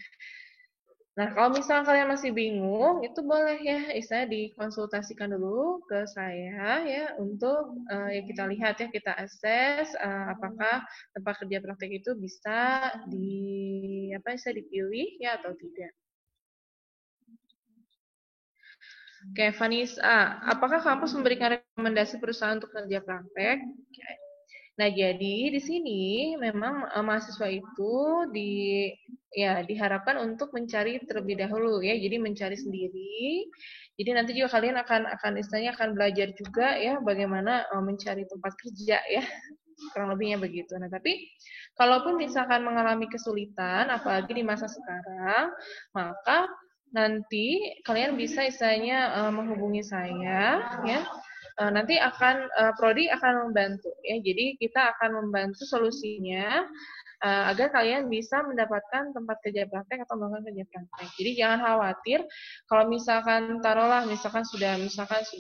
Nah, kalau misalnya kalian masih bingung, itu boleh ya, istilahnya dikonsultasikan dulu ke saya ya untuk ya kita lihat ya, kita akses apakah tempat kerja praktek itu bisa bisa dipilih ya atau tidak. Oke, Vanessa, apakah kampus memberikan rekomendasi perusahaan untuk kerja praktek? Nah, jadi di sini memang mahasiswa itu diharapkan untuk mencari terlebih dahulu ya. Jadi mencari sendiri. Jadi nanti juga kalian akan istilahnya akan belajar juga ya bagaimana mencari tempat kerja ya. Kurang lebihnya begitu. Nah, tapi kalaupun misalkan mengalami kesulitan apalagi di masa sekarang, maka nanti kalian bisa istilahnya menghubungi saya ya. Nanti Prodi akan membantu ya. Jadi kita akan membantu solusinya agar kalian bisa mendapatkan tempat kerja praktek atau melakukan kerja praktek. Jadi jangan khawatir kalau misalkan taruhlah misalkan sudah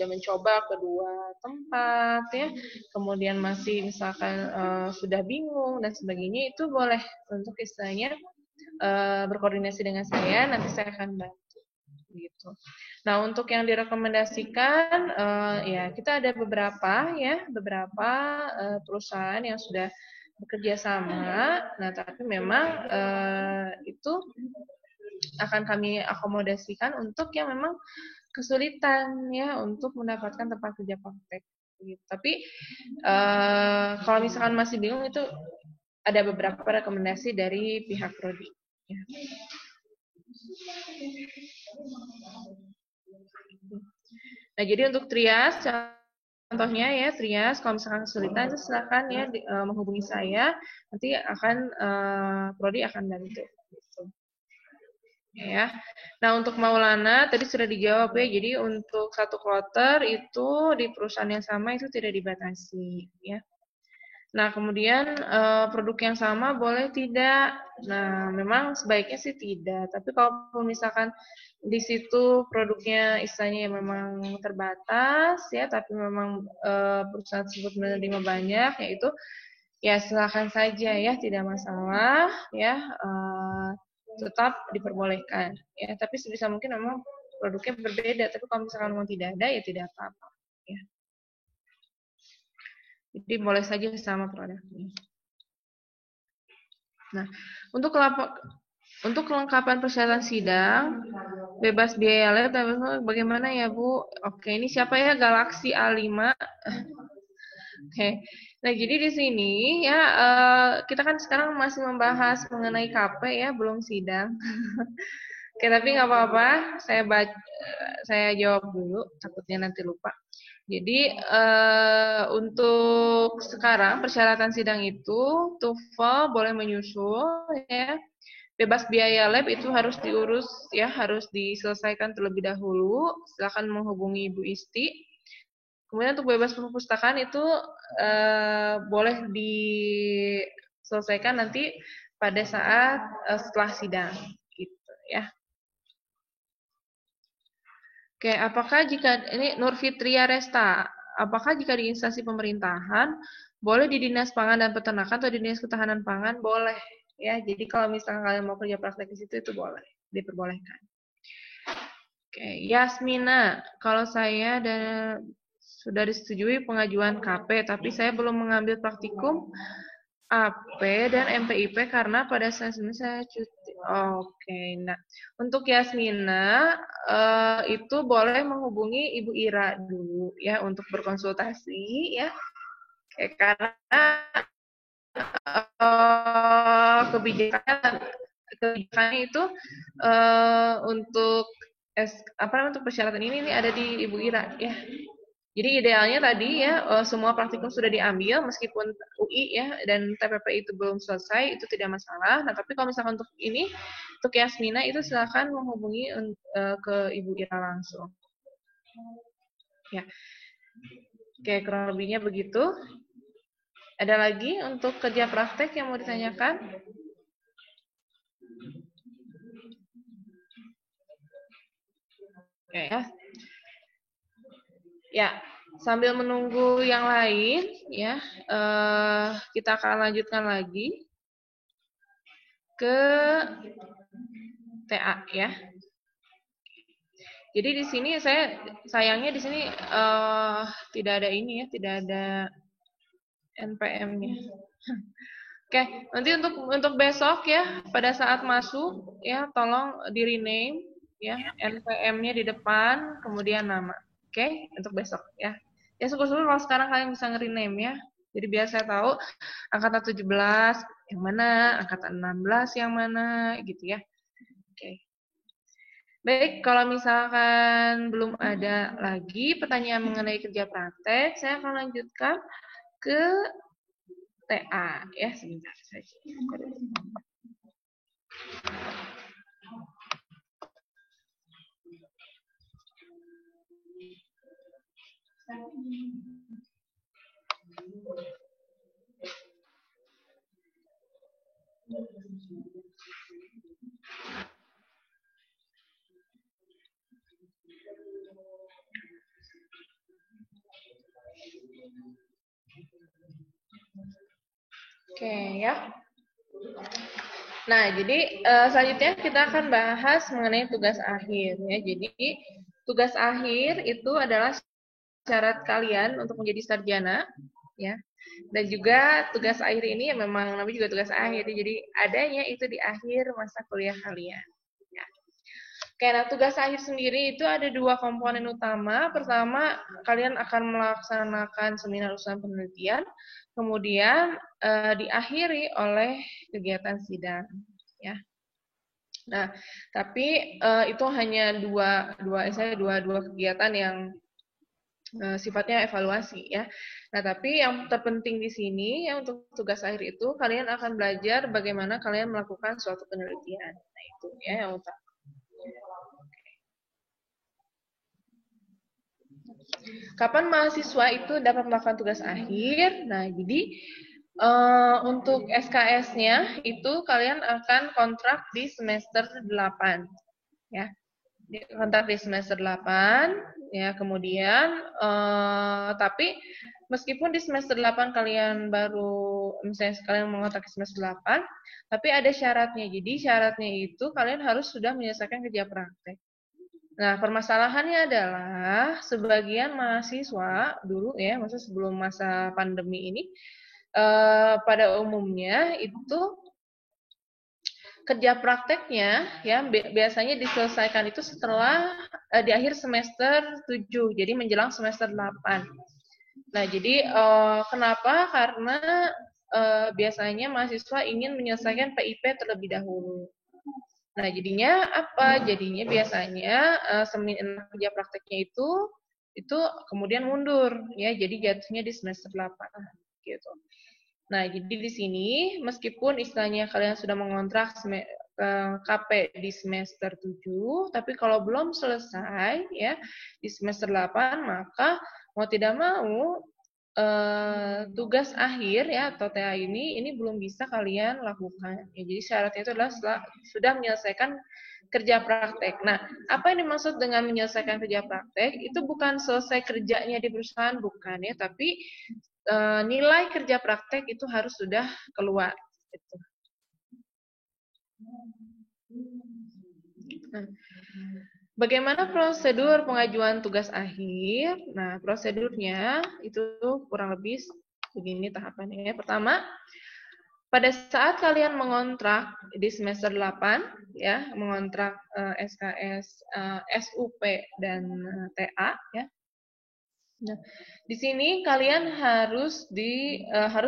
mencoba kedua tempat ya, kemudian masih misalkan sudah bingung dan sebagainya, itu boleh untuk istilahnya berkoordinasi dengan saya, nanti saya akan bantu gitu. Nah, untuk yang direkomendasikan ya kita ada beberapa perusahaan yang sudah bekerja sama. Nah, tapi memang itu akan kami akomodasikan untuk yang memang kesulitan ya untuk mendapatkan tempat kerja praktek. Gitu. Tapi kalau misalkan masih bingung itu ada beberapa rekomendasi dari pihak prodi. Ya. Nah, jadi untuk trias, contohnya ya trias, kalau misalkan kesulitan itu silakan ya menghubungi saya, nanti prodi akan bantu. Gitu. Ya. Nah, untuk Maulana tadi sudah dijawab ya. Jadi untuk satu kloter itu di perusahaan yang sama itu tidak dibatasi, ya. Nah, kemudian produk yang sama boleh tidak? Nah, memang sebaiknya sih tidak. Tapi kalau misalkan di situ produknya istilahnya yang memang terbatas, ya, tapi memang perusahaan tersebut menerima banyak, yaitu ya silakan saja ya, tidak masalah, ya, tetap diperbolehkan. Ya, tapi sebisa mungkin memang produknya berbeda. Tapi kalau misalkan memang tidak ada, ya tidak apa-apa. Ya. Jadi boleh saja sama produknya. Nah, untuk kelengkapan persyaratan sidang, bebas biaya lab, bagaimana ya Bu? Oke, ini siapa ya? Galaxy A5. Oke. Nah, jadi di sini ya kita kan sekarang masih membahas mengenai KP ya, belum sidang. Oke, tapi nggak apa-apa. Saya jawab dulu, takutnya nanti lupa. Jadi untuk sekarang persyaratan sidang itu TOEFL boleh menyusul ya. Bebas biaya lab itu harus diurus ya, harus diselesaikan terlebih dahulu. Silakan menghubungi Ibu Isti. Kemudian untuk bebas perpustakaan itu boleh diselesaikan nanti pada saat setelah sidang gitu ya. Oke, apakah jika ini Nur Fitria Resta, apakah jika di instansi pemerintahan boleh di Dinas Pangan dan Peternakan atau di Dinas Ketahanan Pangan? Boleh ya. Jadi kalau misalnya kalian mau kerja praktek di situ itu boleh, diperbolehkan. Oke, Yasmina, kalau saya sudah disetujui pengajuan KP, tapi saya belum mengambil praktikum AP dan MPIP karena pada saat ini saya cuti. Oke, nah untuk Yasmina itu boleh menghubungi Ibu Ira dulu ya untuk berkonsultasi ya. Oke, karena kebijakannya itu untuk untuk persyaratan ini ada di Ibu Ira ya. Jadi idealnya tadi ya semua praktikum sudah diambil meskipun UI ya dan TPP itu belum selesai, itu tidak masalah. Nah, tapi kalau misalkan untuk ini, untuk Yasmina itu silakan menghubungi ke Ibu Ira langsung. Ya. Oke, kurang lebihnya begitu. Ada lagi untuk kerja praktek yang mau ditanyakan? Oke ya. Ya, sambil menunggu yang lain, ya, kita akan lanjutkan lagi ke TA, ya. Jadi di sini sayangnya di sini tidak ada ini ya, tidak ada NPM-nya. Oke, nanti untuk besok ya, pada saat masuk ya, tolong di rename ya, NPM-nya di depan, kemudian nama. Oke, untuk besok ya. Ya syukur-syukur kalau sekarang kalian bisa nge-rename ya. Jadi biar saya tahu angkatan 17 yang mana, angkatan 16 yang mana gitu ya. Oke. Baik, kalau misalkan belum ada lagi pertanyaan mengenai kerja praktek, saya akan lanjutkan ke TA ya, sebentar saja. Oke ya. Nah, jadi selanjutnya kita akan bahas mengenai tugas akhir ya. Jadi tugas akhir itu adalah syarat kalian untuk menjadi sarjana ya. Dan juga tugas akhir ini ya memang namanya juga tugas akhir. Jadi adanya itu di akhir masa kuliah kalian. Ya. Oke, nah tugas akhir sendiri itu ada dua komponen utama. Pertama, kalian akan melaksanakan seminar usulan penelitian, kemudian diakhiri oleh kegiatan sidang. Ya. Nah, tapi itu hanya dua kegiatan yang sifatnya evaluasi ya. Nah, tapi yang terpenting di sini ya untuk tugas akhir itu kalian akan belajar bagaimana kalian melakukan suatu penelitian. Nah, itu ya yang utama. Kapan mahasiswa itu dapat melakukan tugas akhir? Nah, jadi untuk SKS-nya itu kalian akan kontrak di semester 8 ya. Kontrak di semester 8 ya, kemudian tapi meskipun di semester 8 kalian baru misalnya kalian mengontrak di semester 8, tapi ada syaratnya. Jadi syaratnya itu kalian harus sudah menyelesaikan kerja praktek. Nah, permasalahannya adalah sebagian mahasiswa dulu ya, masa sebelum masa pandemi ini, pada umumnya itu kerja prakteknya ya biasanya diselesaikan itu setelah di akhir semester 7, jadi menjelang semester 8. Nah, jadi kenapa? Karena biasanya mahasiswa ingin menyelesaikan PIP terlebih dahulu. Nah, jadinya apa? Jadinya biasanya seminar kerja prakteknya itu kemudian mundur ya. Jadi jatuhnya di semester 8 gitu. Nah, jadi di sini meskipun istilahnya kalian sudah mengontrak KP di semester 7, tapi kalau belum selesai ya di semester 8, maka mau tidak mau tugas akhir ya atau TA ini belum bisa kalian lakukan. Ya, jadi syaratnya itu adalah sudah menyelesaikan kerja praktek. Nah, apa yang dimaksud dengan menyelesaikan kerja praktek? Itu bukan selesai kerjanya di perusahaan, bukan ya, tapi nilai kerja praktek itu harus sudah keluar. Gitu. Nah, bagaimana prosedur pengajuan tugas akhir? Nah, prosedurnya itu kurang lebih begini tahapannya. Pertama, pada saat kalian mengontrak di semester 8, ya, mengontrak SKS, SUP, dan TA, ya, Nah, di sini kalian harus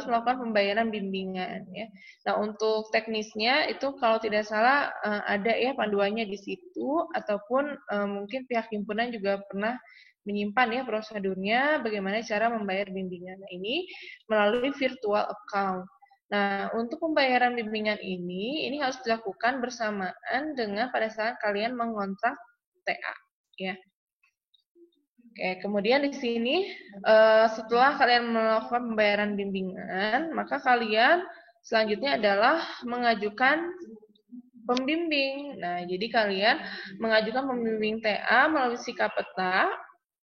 melakukan pembayaran bimbingan ya. Nah, untuk teknisnya itu kalau tidak salah ada ya panduannya di situ ataupun mungkin pihak himpunan juga pernah menyimpan ya prosedurnya bagaimana cara membayar bimbingan. Nah, ini melalui virtual account. Nah, untuk pembayaran bimbingan ini harus dilakukan bersamaan dengan pada saat kalian mengontrak TA ya. Oke, kemudian di sini setelah kalian melakukan pembayaran bimbingan, maka kalian selanjutnya adalah mengajukan pembimbing. Nah, jadi kalian mengajukan pembimbing TA melalui sikap peta.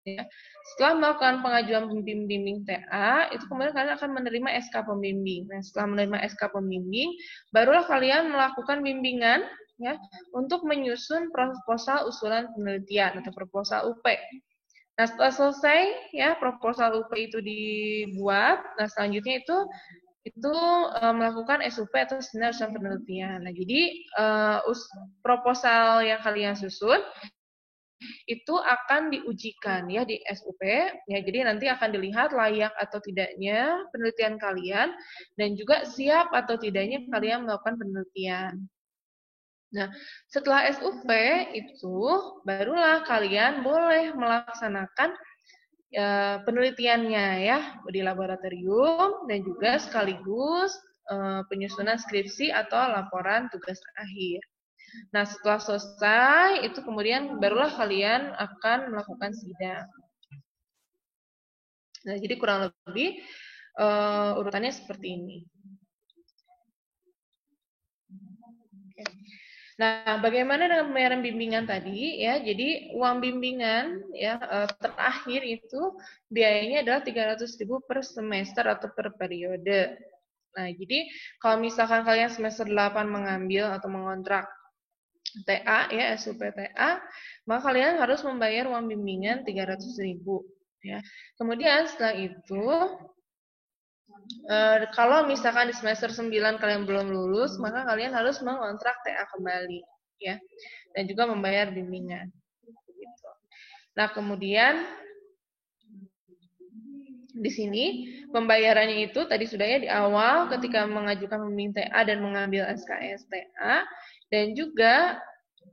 Ya. Setelah melakukan pengajuan pembimbing TA, itu kemudian kalian akan menerima SK pembimbing. Nah, setelah menerima SK pembimbing, barulah kalian melakukan bimbingan ya untuk menyusun proposal usulan penelitian atau proposal UP. Nah, setelah selesai ya proposal UP itu dibuat, nah selanjutnya itu melakukan SUP atau seminar usaha penelitian. Nah, jadi proposal yang kalian susun itu akan diujikan ya di SUP ya. Jadi nanti akan dilihat layak atau tidaknya penelitian kalian dan juga siap atau tidaknya kalian melakukan penelitian. Nah, setelah SUP itu barulah kalian boleh melaksanakan penelitiannya ya di laboratorium dan juga sekaligus penyusunan skripsi atau laporan tugas akhir. Nah, setelah selesai itu kemudian barulah kalian akan melakukan sidang. Nah, jadi kurang lebih urutannya seperti ini. Nah, bagaimana dengan pembayaran bimbingan tadi ya? Jadi uang bimbingan ya terakhir itu biayanya adalah 300.000 per semester atau per periode. Nah, jadi kalau misalkan kalian semester 8 mengambil atau mengontrak TA ya, SUP TA, maka kalian harus membayar uang bimbingan 300.000 ya. Kemudian setelah itu kalau misalkan di semester 9 kalian belum lulus, maka kalian harus mengontrak TA kembali ya. Dan juga membayar bimbingan. Gitu. Nah, kemudian di sini pembayarannya itu tadi sudah ya di awal ketika mengajukan pembimbing TA dan mengambil SKS TA dan juga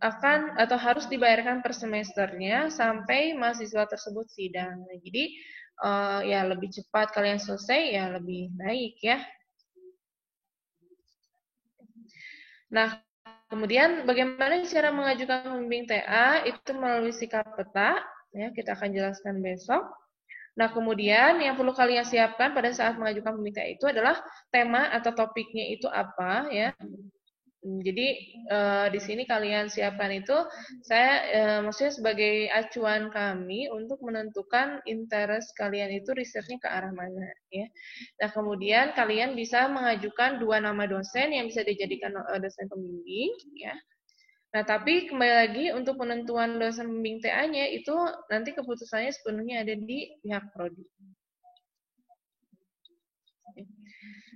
akan atau harus dibayarkan per semesternya sampai mahasiswa tersebut sidang. Nah, jadi ya lebih cepat kalian selesai ya lebih baik ya. Nah, kemudian bagaimana cara mengajukan pembimbing TA itu melalui sikap peta ya, kita akan jelaskan besok. Nah, kemudian yang perlu kalian siapkan pada saat mengajukan pembimbing TA itu adalah tema atau topiknya itu apa ya. Jadi di sini kalian siapkan itu saya maksudnya sebagai acuan kami untuk menentukan interest kalian itu risetnya ke arah mana ya. Nah, kemudian kalian bisa mengajukan 2 nama dosen yang bisa dijadikan dosen pembimbing ya. Nah, tapi kembali lagi untuk penentuan dosen pembimbing TA-nya itu nanti keputusannya sepenuhnya ada di pihak prodi.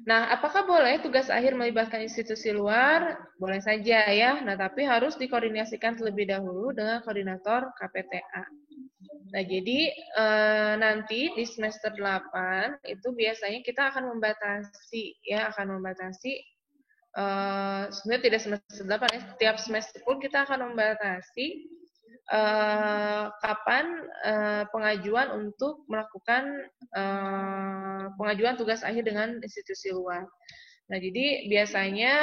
Nah, apakah boleh tugas akhir melibatkan institusi luar? Boleh saja ya. Nah, tapi harus dikoordinasikan terlebih dahulu dengan koordinator KPTA. Nah, jadi nanti di semester 8 itu biasanya kita akan membatasi sebenarnya tidak semester 8 ya, setiap semester pun kita akan membatasi kapan pengajuan untuk melakukan pengajuan tugas akhir dengan institusi luar. Nah, jadi biasanya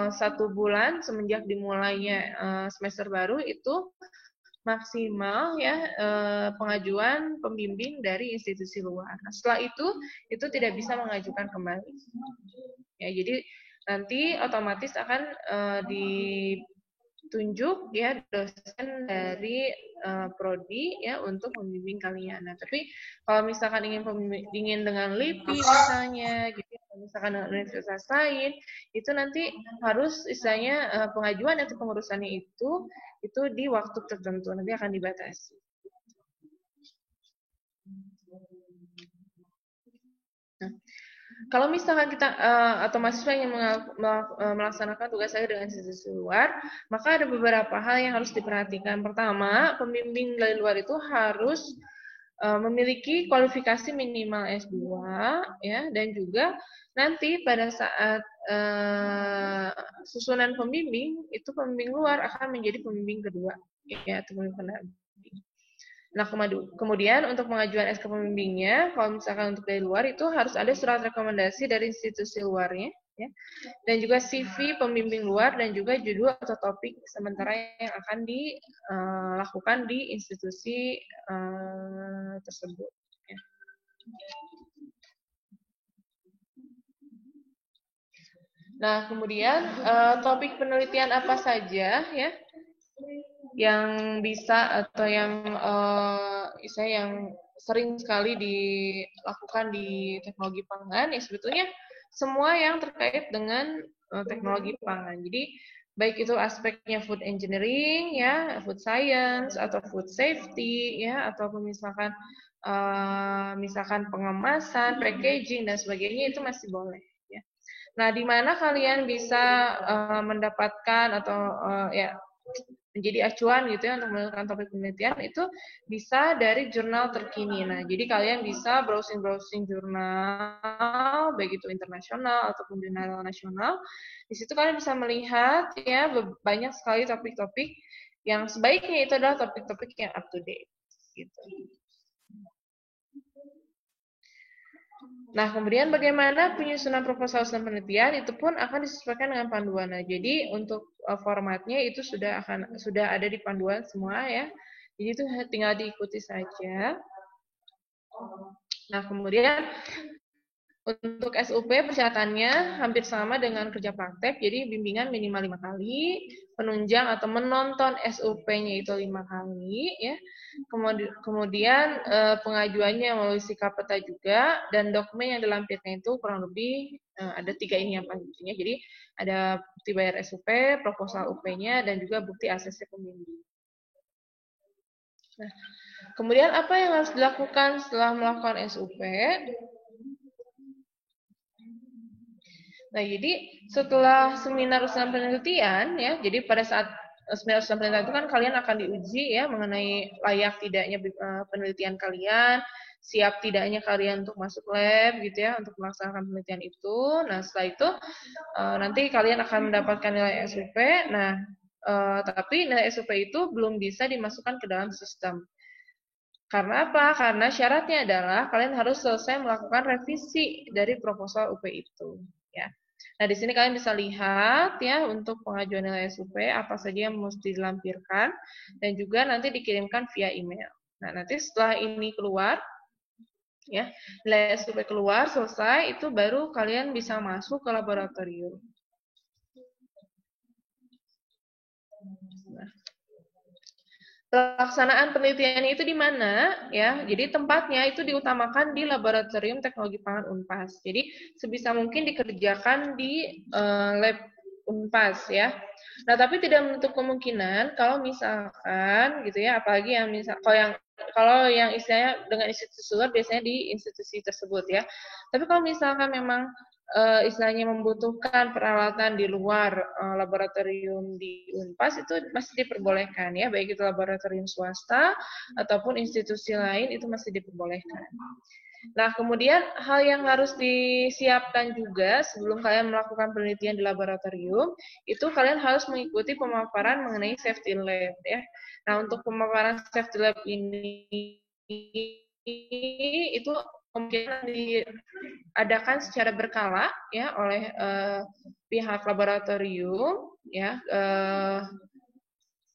1 bulan semenjak dimulainya semester baru itu maksimal ya pengajuan pembimbing dari institusi luar. Nah, setelah itu tidak bisa mengajukan kembali. Ya, jadi nanti otomatis akan ditunjuk ya dosen dari prodi ya untuk membimbing kalian. Nah, tapi kalau misalkan ingin dengan LIPI misalnya gitu, misalkan dengan universitas lain, itu nanti harus istilahnya pengajuan atau pengurusannya itu di waktu tertentu nanti akan dibatasi. Nah, kalau misalkan kita atau mahasiswa yang melaksanakan tugas akhir dengan institusi luar, maka ada beberapa hal yang harus diperhatikan. Pertama, pembimbing dari luar itu harus memiliki kualifikasi minimal S2 ya, dan juga nanti pada saat susunan pembimbing itu pembimbing luar akan menjadi pembimbing kedua ya, atau pembimbing pendamping. Nah, kemudian untuk pengajuan SK pembimbingnya, kalau misalkan untuk dari luar itu harus ada surat rekomendasi dari institusi luarnya, ya, dan juga CV pembimbing luar dan juga judul atau topik sementara yang akan dilakukan di institusi tersebut. Ya. Nah, kemudian topik penelitian apa saja ya yang bisa atau yang yang sering sekali dilakukan di teknologi pangan, ya sebetulnya semua yang terkait dengan teknologi pangan. Jadi baik itu aspeknya food engineering ya, food science atau food safety ya, ataupun misalkan pengemasan, packaging dan sebagainya itu masih boleh ya. Nah, di mana kalian bisa mendapatkan atau menjadi acuan gitu ya untuk melakukan topik penelitian itu bisa dari jurnal terkini. Nah, jadi kalian bisa browsing jurnal baik itu internasional ataupun jurnal nasional. Di situ kalian bisa melihat ya banyak sekali topik-topik yang sebaiknya itu adalah topik-topik yang up to date gitu. Nah, kemudian bagaimana penyusunan proposal usulan penelitian itu pun akan disesuaikan dengan panduan. Nah, jadi untuk formatnya itu sudah ada di panduan semua ya. Jadi itu tinggal diikuti saja. Nah, kemudian untuk SUP persyaratannya hampir sama dengan kerja praktek, jadi bimbingan minimal 5 kali, penunjang atau menonton SUP-nya itu 5 kali, ya. Kemudian pengajuannya melalui sikap peta juga, dan dokumen yang dilampirkan itu kurang lebih ada 3 ini yang pastinya. Jadi ada bukti bayar SUP, proposal UP-nya, dan juga bukti ACC pembimbing. Nah, kemudian apa yang harus dilakukan setelah melakukan SUP? Nah, jadi setelah seminar usulan penelitian ya, jadi pada saat seminar usulan penelitian itu kan kalian akan diuji ya mengenai layak tidaknya penelitian kalian, siap tidaknya kalian untuk masuk lab gitu ya, untuk melaksanakan penelitian itu. Nah, setelah itu nanti kalian akan mendapatkan nilai SUP. Nah, tapi nilai SUP itu belum bisa dimasukkan ke dalam sistem. Karena apa? Karena syaratnya adalah kalian harus selesai melakukan revisi dari proposal UP itu, ya. Nah, di sini kalian bisa lihat ya untuk pengajuan nilai SUP apa saja yang mesti dilampirkan dan juga nanti dikirimkan via email. Nah, nanti setelah ini keluar ya, nilai SUP keluar selesai itu baru kalian bisa masuk ke laboratorium. Nah, pelaksanaan penelitiannya itu di mana ya? Jadi tempatnya itu diutamakan di Laboratorium Teknologi Pangan Unpas. Jadi sebisa mungkin dikerjakan di lab Unpas ya. Nah, tapi tidak menutup kemungkinan kalau misalkan gitu ya, apalagi yang kalau yang istilahnya dengan institusi luar biasanya di institusi tersebut ya. Tapi kalau misalkan memang istilahnya membutuhkan peralatan di luar laboratorium di Unpas itu masih diperbolehkan ya, baik itu laboratorium swasta ataupun institusi lain itu masih diperbolehkan. Nah, kemudian hal yang harus disiapkan juga sebelum kalian melakukan penelitian di laboratorium itu kalian harus mengikuti pemaparan mengenai safety lab ya. Nah, untuk pemaparan safety lab ini itu kemungkinan diadakan secara berkala ya oleh pihak laboratorium ya.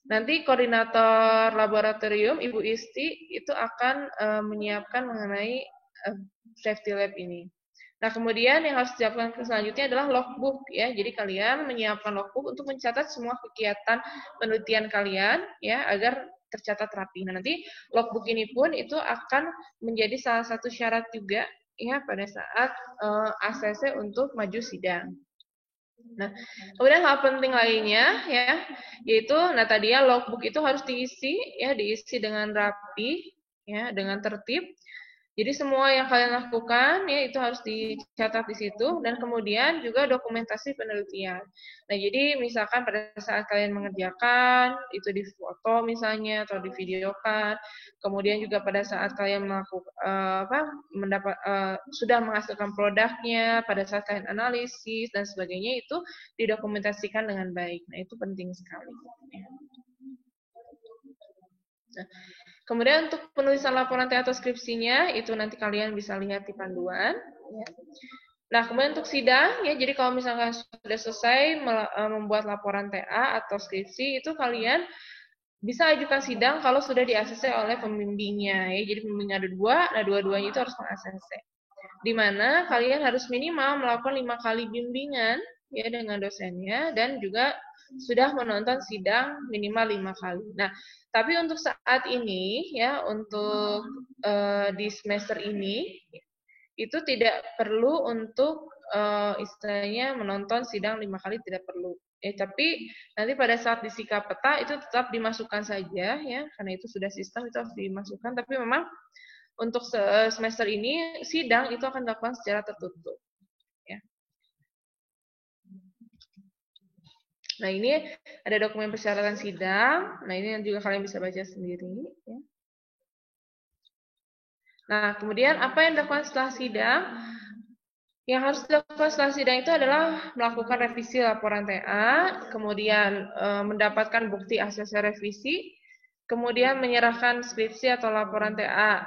Nanti koordinator laboratorium Ibu Isti itu akan menyiapkan mengenai safety lab ini. Nah, kemudian yang harus dilakukan selanjutnya adalah logbook ya. Jadi kalian menyiapkan logbook untuk mencatat semua kegiatan penelitian kalian ya agar tercatat rapi. Nah, nanti logbook ini pun itu akan menjadi salah satu syarat juga ya pada saat ACC untuk maju sidang. Nah, kemudian hal penting lainnya ya, yaitu tadi ya logbook itu harus diisi dengan rapi ya, dengan tertib. Jadi semua yang kalian lakukan ya itu harus dicatat di situ dan kemudian juga dokumentasi penelitian. Nah, jadi misalkan pada saat kalian mengerjakan itu difoto misalnya atau divideokan. Kemudian juga pada saat kalian melakukan sudah menghasilkan produknya, pada saat kalian analisis dan sebagainya itu didokumentasikan dengan baik. Nah, itu penting sekali. Nah, kemudian untuk penulisan laporan TA atau skripsinya, itu nanti kalian bisa lihat di panduan. Ya. Nah, kemudian untuk sidang, ya, jadi kalau misalkan sudah selesai membuat laporan TA atau skripsi, itu kalian bisa ajukan sidang kalau sudah di-ACC oleh pembimbingnya. Ya. Jadi pembimbing ada dua, nah dua-duanya itu harus meng-ACC. Di mana kalian harus minimal melakukan 5 kali bimbingan ya dengan dosennya dan juga sudah menonton sidang minimal 5 kali. Nah, tapi untuk saat ini ya untuk di semester ini itu tidak perlu untuk istilahnya menonton sidang 5 kali, tidak perlu. Tapi nanti pada saat disikap peta itu tetap dimasukkan saja ya karena itu sudah sistem itu harus dimasukkan. Tapi memang untuk semester ini sidang itu akan dilakukan secara tertutup. Ya. Nah, ini ada dokumen persyaratan sidang. Nah, ini yang juga kalian bisa baca sendiri. Ya. Nah, kemudian apa yang dilakukan setelah sidang? Yang harus dilakukan setelah sidang itu adalah melakukan revisi laporan TA, kemudian mendapatkan bukti ACC revisi, kemudian menyerahkan skripsi atau laporan TA,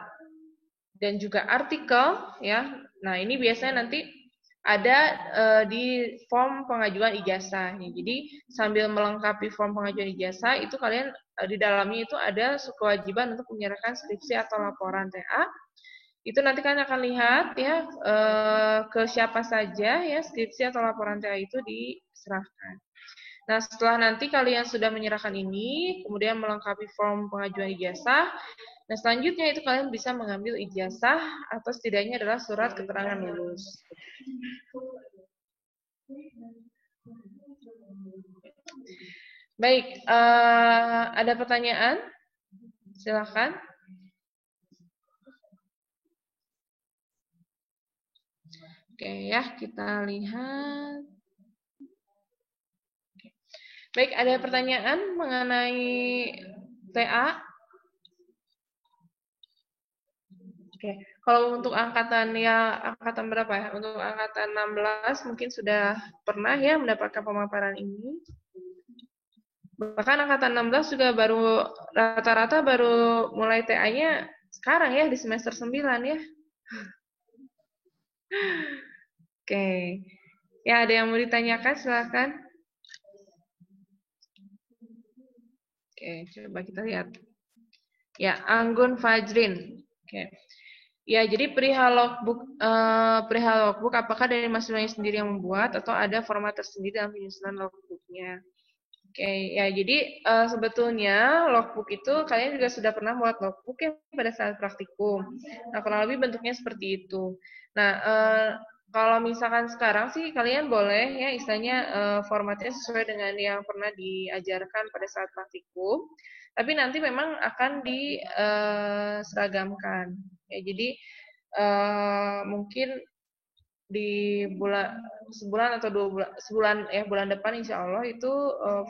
dan juga artikel. Ya. Nah, ini biasanya nanti ada di form pengajuan ijazah. Jadi sambil melengkapi form pengajuan ijazah itu kalian di dalamnya itu ada kewajiban untuk menyerahkan skripsi atau laporan TA. Itu nanti kalian akan lihat ya ke siapa saja ya skripsi atau laporan TA itu diserahkan. Nah, setelah nanti kalian sudah menyerahkan ini, kemudian melengkapi form pengajuan ijazah, nah selanjutnya itu kalian bisa mengambil ijazah atau setidaknya adalah surat keterangan lulus. Baik, ada pertanyaan? Silakan. Oke ya, kita lihat. Baik, ada pertanyaan mengenai TA? Oke, kalau untuk angkatan berapa ya? Untuk angkatan 16 mungkin sudah pernah ya mendapatkan pemaparan ini. Bahkan angkatan 16 juga baru rata-rata baru mulai TA-nya sekarang ya di semester 9 ya. Oke. Ya, ada yang mau ditanyakan silakan. Oke, coba kita lihat. Ya, Anggun Fajrin. Oke. Ya, jadi perihal logbook apakah dari mahasiswanya sendiri yang membuat atau ada format tersendiri dalam penyusunan logbooknya? Oke, ya jadi sebetulnya logbook itu kalian juga sudah pernah buat logbook ya pada saat praktikum. Nah, kurang lebih bentuknya seperti itu. Nah, kalau misalkan sekarang sih kalian boleh ya istilahnya formatnya sesuai dengan yang pernah diajarkan pada saat praktikum. Tapi nanti memang akan diseragamkan. Ya, jadi mungkin di sebulan atau 2 bulan bulan depan insya Allah itu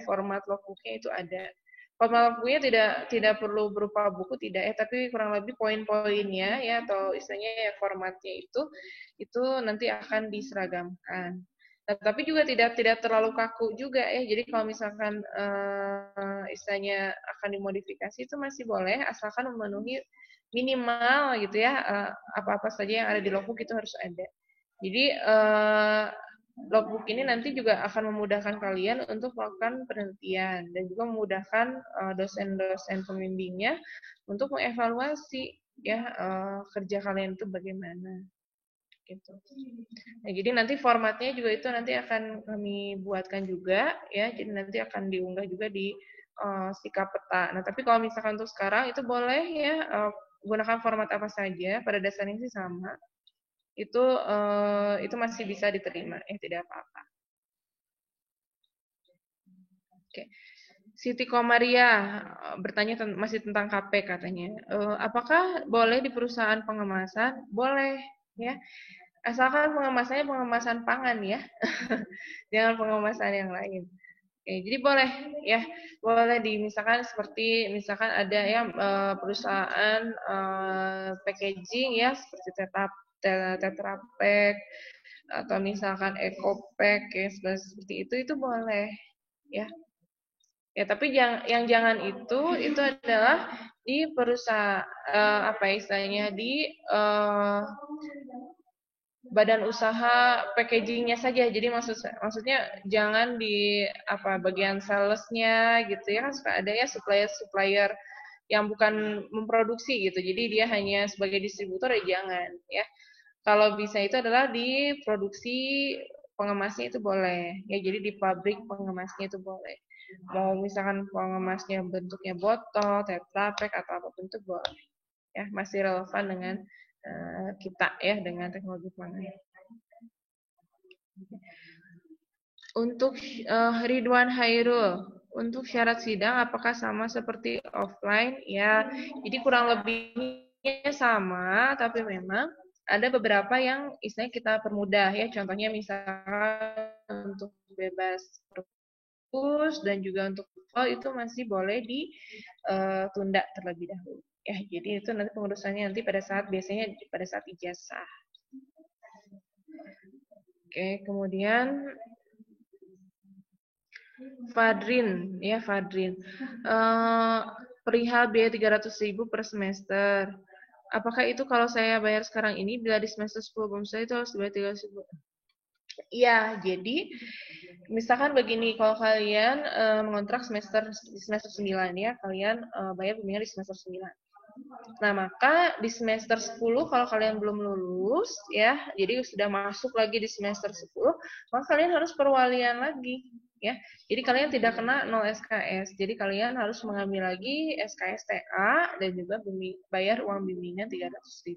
format logbooknya itu ada. Format logbooknya tidak perlu berupa buku tidak tapi kurang lebih poin-poinnya ya atau istilahnya ya formatnya itu nanti akan diseragamkan. Nah, tapi juga tidak terlalu kaku juga ya. Jadi kalau misalkan istilahnya akan dimodifikasi itu masih boleh asalkan memenuhi minimal gitu ya apa-apa saja yang ada di logbook itu harus ada. Jadi logbook ini nanti juga akan memudahkan kalian untuk melakukan penelitian dan juga memudahkan dosen-dosen pembimbingnya untuk mengevaluasi ya kerja kalian itu bagaimana. Gitu. Nah, jadi nanti formatnya juga itu nanti akan kami buatkan juga ya. Jadi nanti akan diunggah juga di sikap peta. Nah, tapi kalau misalkan untuk sekarang itu boleh ya gunakan format apa saja. Pada dasarnya sih sama. Itu masih bisa diterima. Tidak apa-apa. Oke. Siti Komaria bertanya masih tentang KP katanya. Apakah boleh di perusahaan pengemasan? Boleh, ya. Asalkan pengemasannya pengemasan pangan ya. Jangan pengemasan yang lain. Oke, jadi boleh ya, boleh misalkan seperti misalkan ada ya perusahaan packaging ya seperti Tetra Pak atau misalkan Eco Pack ya seperti itu boleh ya. Ya, tapi yang jangan itu adalah di perusahaan apa istilahnya di badan usaha packagingnya saja. Jadi maksudnya jangan di apa bagian salesnya gitu ya, kan suka ada ya supplier yang bukan memproduksi gitu. Jadi dia hanya sebagai distributor ya jangan ya. Kalau bisa itu adalah di produksi pengemasnya itu boleh ya. Jadi di pabrik pengemasnya itu boleh. Mau misalkan pengemasnya bentuknya botol, Tetra Pak atau apapun itu boleh. Ya, masih relevan dengan kita ya dengan teknologi pangan. Untuk Ridwan Hairul, untuk syarat sidang apakah sama seperti offline? Ya, jadi kurang lebihnya sama, tapi memang ada beberapa yang istilahnya kita permudah ya. Contohnya misalkan untuk bebas perpus dan juga untuk itu masih boleh ditunda terlebih dahulu. Ya, jadi itu nanti pengurusannya nanti biasanya pada saat ijazah. Oke, kemudian Fadrin, ya Fadrin. Perihal biaya 300.000 per semester. Apakah itu kalau saya bayar sekarang ini, bila di semester 10 belum selesai itu harus bayar 300.000? Iya, jadi misalkan begini, kalau kalian mengontrak semester 9 ya, kalian bayar bimbingan di semester 9. Nah, maka di semester 10 kalau kalian belum lulus ya, jadi sudah masuk lagi di semester 10, maka kalian harus perwalian lagi ya. Jadi kalian tidak kena 0 SKS. Jadi kalian harus mengambil lagi SKS TA dan juga bayar uang bimbingan 300.000.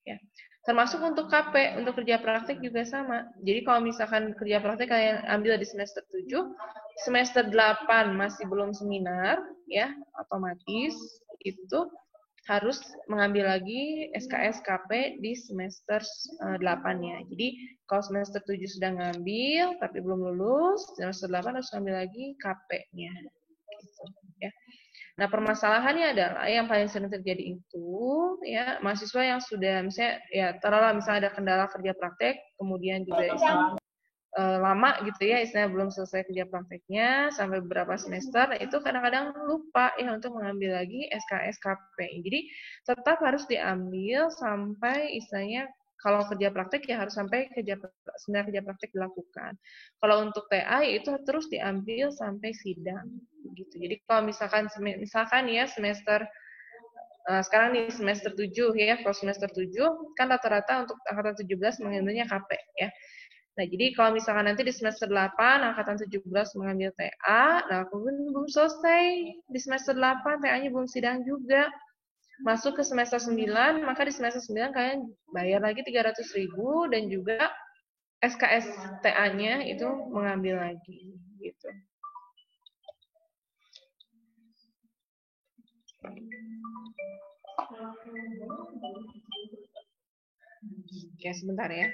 Ya. Termasuk untuk KP, untuk kerja praktek juga sama. Jadi kalau misalkan kerja praktek kalian ambil di semester 7, semester 8 masih belum seminar, ya, otomatis itu harus mengambil lagi SKS KP di semester 8-nya. Jadi kalau semester 7 sudah ngambil tapi belum lulus, semester 8 harus ngambil lagi KP-nya. Gitu, ya. Nah, permasalahannya adalah yang paling sering terjadi itu ya mahasiswa yang sudah misalnya ya taruhlah misalnya ada kendala kerja praktek, kemudian juga lama gitu ya istilahnya belum selesai kerja prakteknya sampai beberapa semester, itu kadang-kadang lupa ya untuk mengambil lagi SKS KP. Jadi tetap harus diambil sampai istilahnya kalau kerja praktek ya harus sampai sebenarnya kerja praktek dilakukan. Kalau untuk TA itu terus diambil sampai sidang gitu. Jadi kalau misalkan ya semester sekarang nih semester 7 ya, kalau semester 7 kan rata-rata untuk angkatan 17 mengambilnya KP ya. Nah, jadi kalau misalkan nanti di semester 8 angkatan 17 mengambil TA, nah kemudian belum selesai di semester 8 TA-nya belum sidang juga. Masuk ke semester 9, maka di semester 9 kalian bayar lagi 300.000 dan juga SKS TA-nya itu mengambil lagi gitu. Oke, sebentar ya.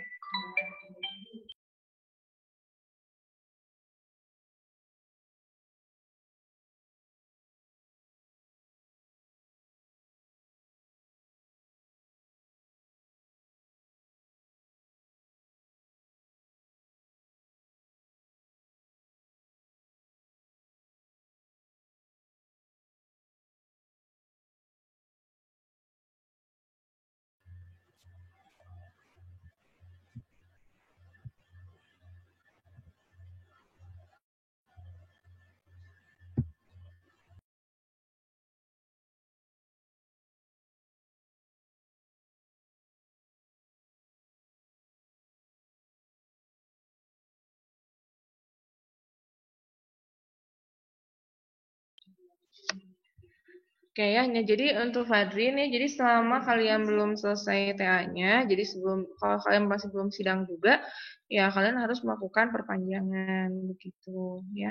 Oke ya, jadi untuk Fadri nih, jadi selama kalian belum selesai TA-nya, jadi kalau kalian masih belum sidang juga, ya kalian harus melakukan perpanjangan begitu ya.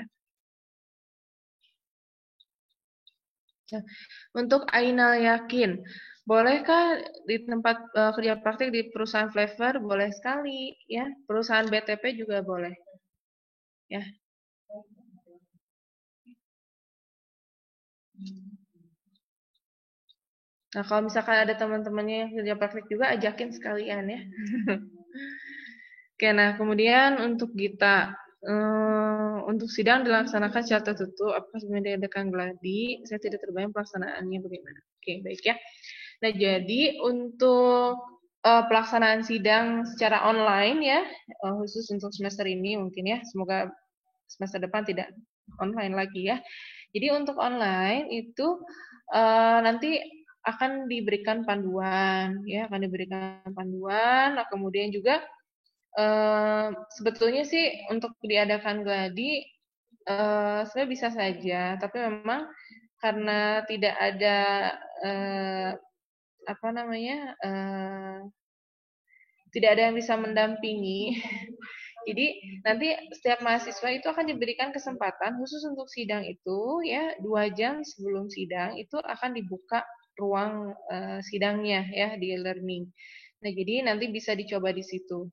Nah, untuk Ainal Yakin, bolehkah di tempat kerja praktik di perusahaan flavor? Boleh sekali, ya. Perusahaan BTP juga boleh, ya. Nah, kalau misalkan ada teman-temannya yang kerja praktik juga, ajakin sekalian ya. Oke, nah kemudian untuk Gita, untuk sidang dilaksanakan secara tertutup, apakah sebenarnya diadakan gladi? Saya tidak terbayang pelaksanaannya bagaimana. Oke, baik ya. Nah, jadi untuk pelaksanaan sidang secara online ya, khusus untuk semester ini mungkin ya, semoga semester depan tidak online lagi ya. Jadi untuk online itu nanti akan diberikan panduan ya, akan diberikan panduan. Nah, kemudian juga sebetulnya sih untuk diadakan gladi sebenarnya bisa saja, tapi memang karena tidak ada apa namanya tidak ada yang bisa mendampingi. Jadi nanti setiap mahasiswa itu akan diberikan kesempatan khusus untuk sidang itu ya 2 jam sebelum sidang itu akan dibuka ruang sidangnya ya di e-learning. Nah, jadi nanti bisa dicoba di situ.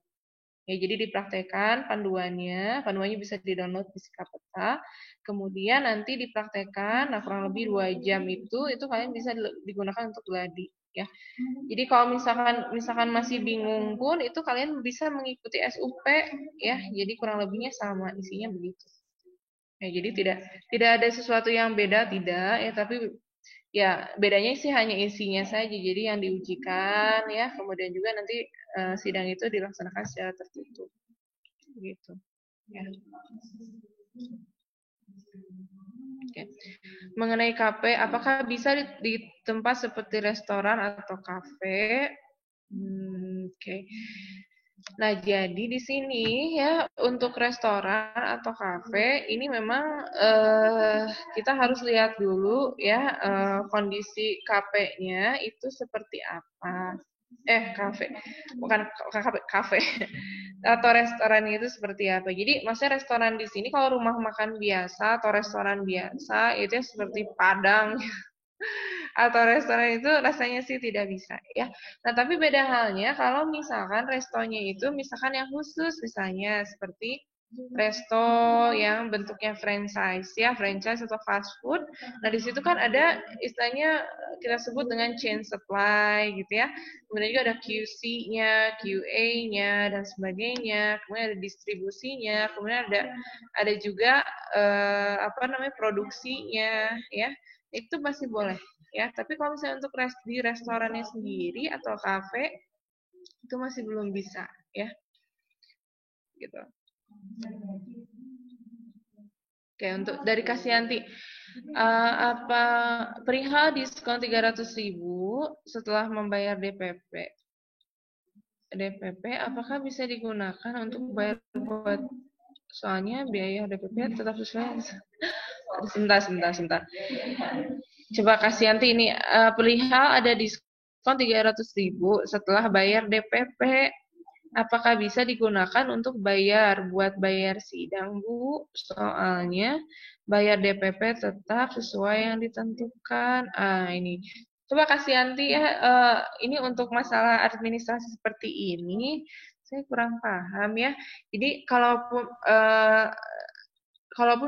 Ya, jadi dipraktekkan panduannya bisa di-download di Sikapeta. Kemudian nanti dipraktekkan, nah kurang lebih 2 jam itu kalian bisa digunakan untuk gladi ya. Jadi kalau misalkan masih bingung pun itu kalian bisa mengikuti SUP ya. Jadi kurang lebihnya sama isinya begitu. Ya, jadi tidak ada sesuatu yang beda tidak ya, tapi ya bedanya sih hanya isinya saja. Jadi yang diujikan ya, kemudian juga nanti sidang itu dilaksanakan secara tertutup. Begitu. Ya. Oke. Mengenai kafe, apakah bisa di tempat seperti restoran atau kafe? Oke. Nah, jadi di sini ya untuk restoran atau kafe ini memang kita harus lihat dulu ya kondisi kafenya itu seperti apa. Kafe. Bukan kafe. Atau restoran itu seperti apa. Jadi maksudnya restoran di sini kalau rumah makan biasa atau restoran biasa itu seperti Padang atau restoran itu rasanya sih tidak bisa ya. Nah, tapi beda halnya kalau misalkan restonya itu misalkan yang khusus misalnya seperti resto yang bentuknya franchise ya, franchise atau fast food. Nah, di situ kan ada istilahnya kita sebut dengan chain supply gitu ya. Kemudian juga ada QC-nya, QA-nya dan sebagainya. Kemudian ada distribusinya, kemudian ada juga produksinya ya. Itu masih boleh ya, tapi kalau misalnya untuk di restorannya sendiri atau kafe itu masih belum bisa ya gitu. Oke, untuk dari Kasianti apa perihal diskon 300.000 setelah membayar DPP apakah bisa digunakan untuk bayar buat, soalnya biaya DPP tetap sesuai. Sebentar. Coba Kasianti ini perihal ada diskon 300.000 setelah bayar DPP. Apakah bisa digunakan untuk buat bayar sidang, Bu? Soalnya bayar DPP tetap sesuai yang ditentukan. Ini. Coba Kasianti ya, ini untuk masalah administrasi seperti ini, saya kurang paham ya. Jadi kalaupun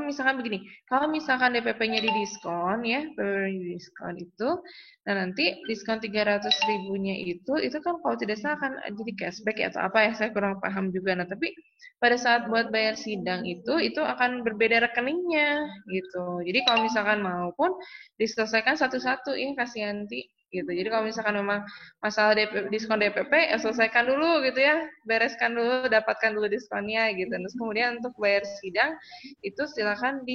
misalkan begini, kalau misalkan DPP-nya didiskon ya, didiskon itu, nah nanti diskon 300.000-nya itu kan kalau tidak salah kan jadi cashback ya, atau apa ya, saya kurang paham juga. Nah, tapi pada saat buat bayar sidang itu akan berbeda rekeningnya gitu. Jadi kalau misalkan mau pun diselesaikan satu-satu ya Kasianti gitu. Jadi kalau misalkan memang masalah diskon DPP ya selesaikan dulu gitu ya, bereskan dulu, dapatkan dulu diskonnya gitu. Terus kemudian untuk bayar sidang itu silakan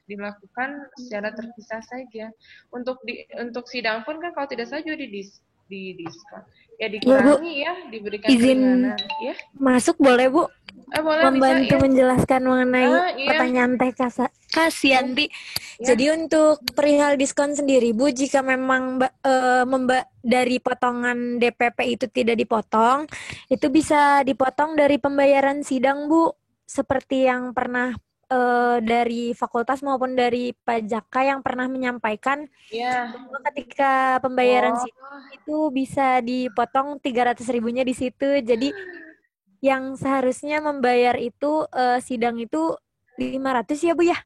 dilakukan secara terpisah saja. Untuk sidang pun kan kalau tidak salah juga di diskon. Ya dikurangi ya, diberikan keringanan ya. Masuk boleh, Bu? Boleh, membantu bisa, ya. menjelaskan mengenai pertanyaan Teh Kasianti. Ya. Jadi untuk perihal diskon sendiri, Bu, jika memang dari potongan DPP itu tidak dipotong, itu bisa dipotong dari pembayaran sidang, Bu. Seperti yang pernah dari fakultas maupun dari Pajaka yang pernah menyampaikan Ya. bahwa ketika pembayaran Oh, sidang itu bisa dipotong 300 ribunya di situ. Jadi yang seharusnya membayar itu sidang itu 500 ya Bu ya?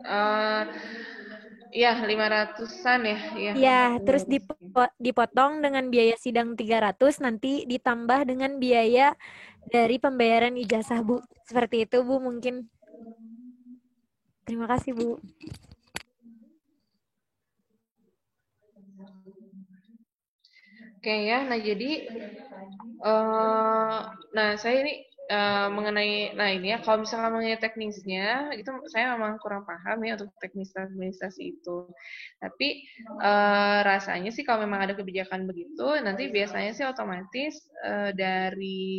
eh, ya 500-an ya. Ya, Iya, terus 500. dipotong dengan biaya sidang 300 nanti ditambah dengan biaya dari pembayaran ijazah Bu. Seperti itu Bu mungkin. Terima kasih Bu. Oke ya, nah jadi nah saya ini mengenai, nah ini ya kalau misalnya mengenai teknisnya itu saya memang kurang paham ya untuk teknis administrasi itu. Tapi rasanya sih kalau memang ada kebijakan begitu, nanti biasanya sih otomatis dari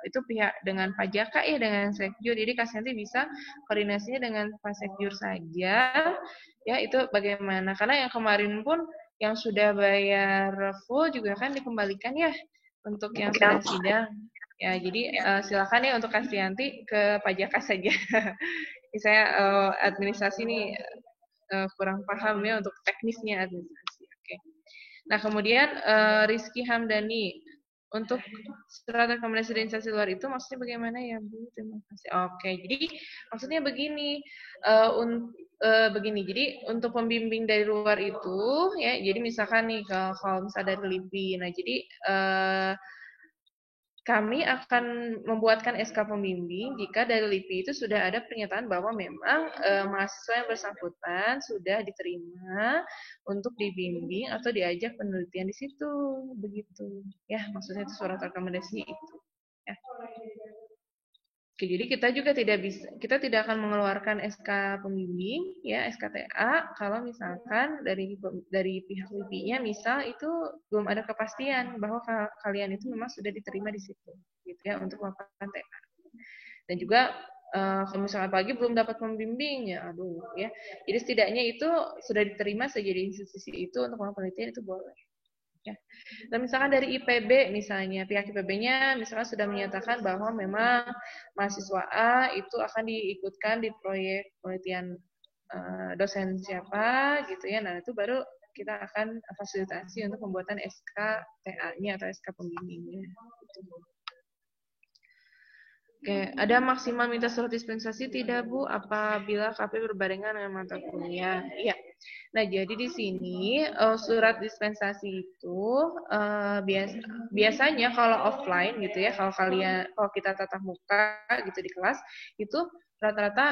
itu pihak dengan pajak ya dengan sekjur. Jadi kasih nanti bisa koordinasinya dengan Pak Sekjur saja. Ya itu bagaimana? Karena yang kemarin pun yang sudah bayar full juga kan dikembalikan ya untuk yang sudah sidang. Ya, jadi silakan ya untuk Kastrianti ke Pajaka saja. Ini saya administrasi ini kurang paham ya untuk teknisnya administrasi. Oke. Nah, kemudian Rizky Hamdani untuk surat rekomendasi dari instansi luar itu maksudnya bagaimana ya Bu? Terima kasih. Oke, jadi maksudnya begini, begini. Jadi untuk pembimbing dari luar itu ya, jadi misalkan nih kalau misalnya dari LIPI, nah jadi kami akan membuatkan SK pembimbing jika dari LIPI itu sudah ada pernyataan bahwa memang mahasiswa yang bersangkutan sudah diterima untuk dibimbing atau diajak penelitian di situ, begitu. Ya, maksudnya itu surat rekomendasi itu. Ya. Oke, jadi kita juga kita tidak akan mengeluarkan SK pembimbing, ya SKTA, kalau misalkan dari pihak LIPI-nya misal itu belum ada kepastian bahwa kalian itu memang sudah diterima di situ, gitu ya untuk melakukan TA. Dan juga kalau misalkan pagi belum dapat pembimbing, ya aduh ya. Jadi setidaknya itu sudah diterima saja di institusi itu untuk melakukan penelitian itu boleh. Ya. Dan misalkan dari IPB misalnya, pihak IPB-nya misalkan sudah menyatakan bahwa memang mahasiswa A itu akan diikutkan di proyek penelitian dosen siapa gitu ya. Nah, itu baru kita akan fasilitasi untuk pembuatan SK TA-nya atau SK pembimbingnya. Oke, ada maksimal minta surat dispensasi tidak Bu? Apabila KP berbarengan dengan mata kuliah? Iya. Nah, jadi di sini surat dispensasi itu biasanya kalau offline gitu ya, kalau kita tatap muka gitu di kelas, itu rata-rata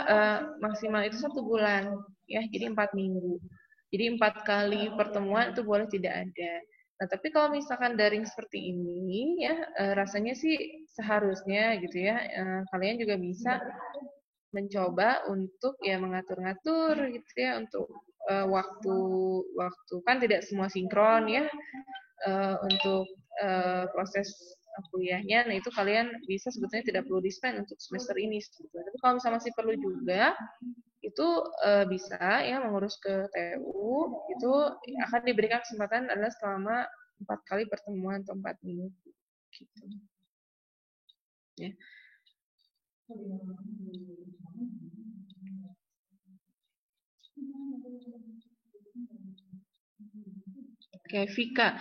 maksimal itu 1 bulan ya, jadi 4 minggu. Jadi 4 kali pertemuan itu boleh tidak ada. Nah, tapi kalau misalkan daring seperti ini ya rasanya sih seharusnya gitu ya kalian juga bisa mencoba untuk ya mengatur-ngatur gitu ya untuk waktu kan tidak semua sinkron ya untuk proses kuliahnya. Nah, itu kalian bisa sebetulnya tidak perlu dispen untuk semester ini sebetulnya. Tapi kalau misalnya masih perlu juga itu bisa ya mengurus ke TU itu akan diberikan kesempatan adalah selama 4 kali pertemuan atau 4 minggu gitu ya. Oke, Vika.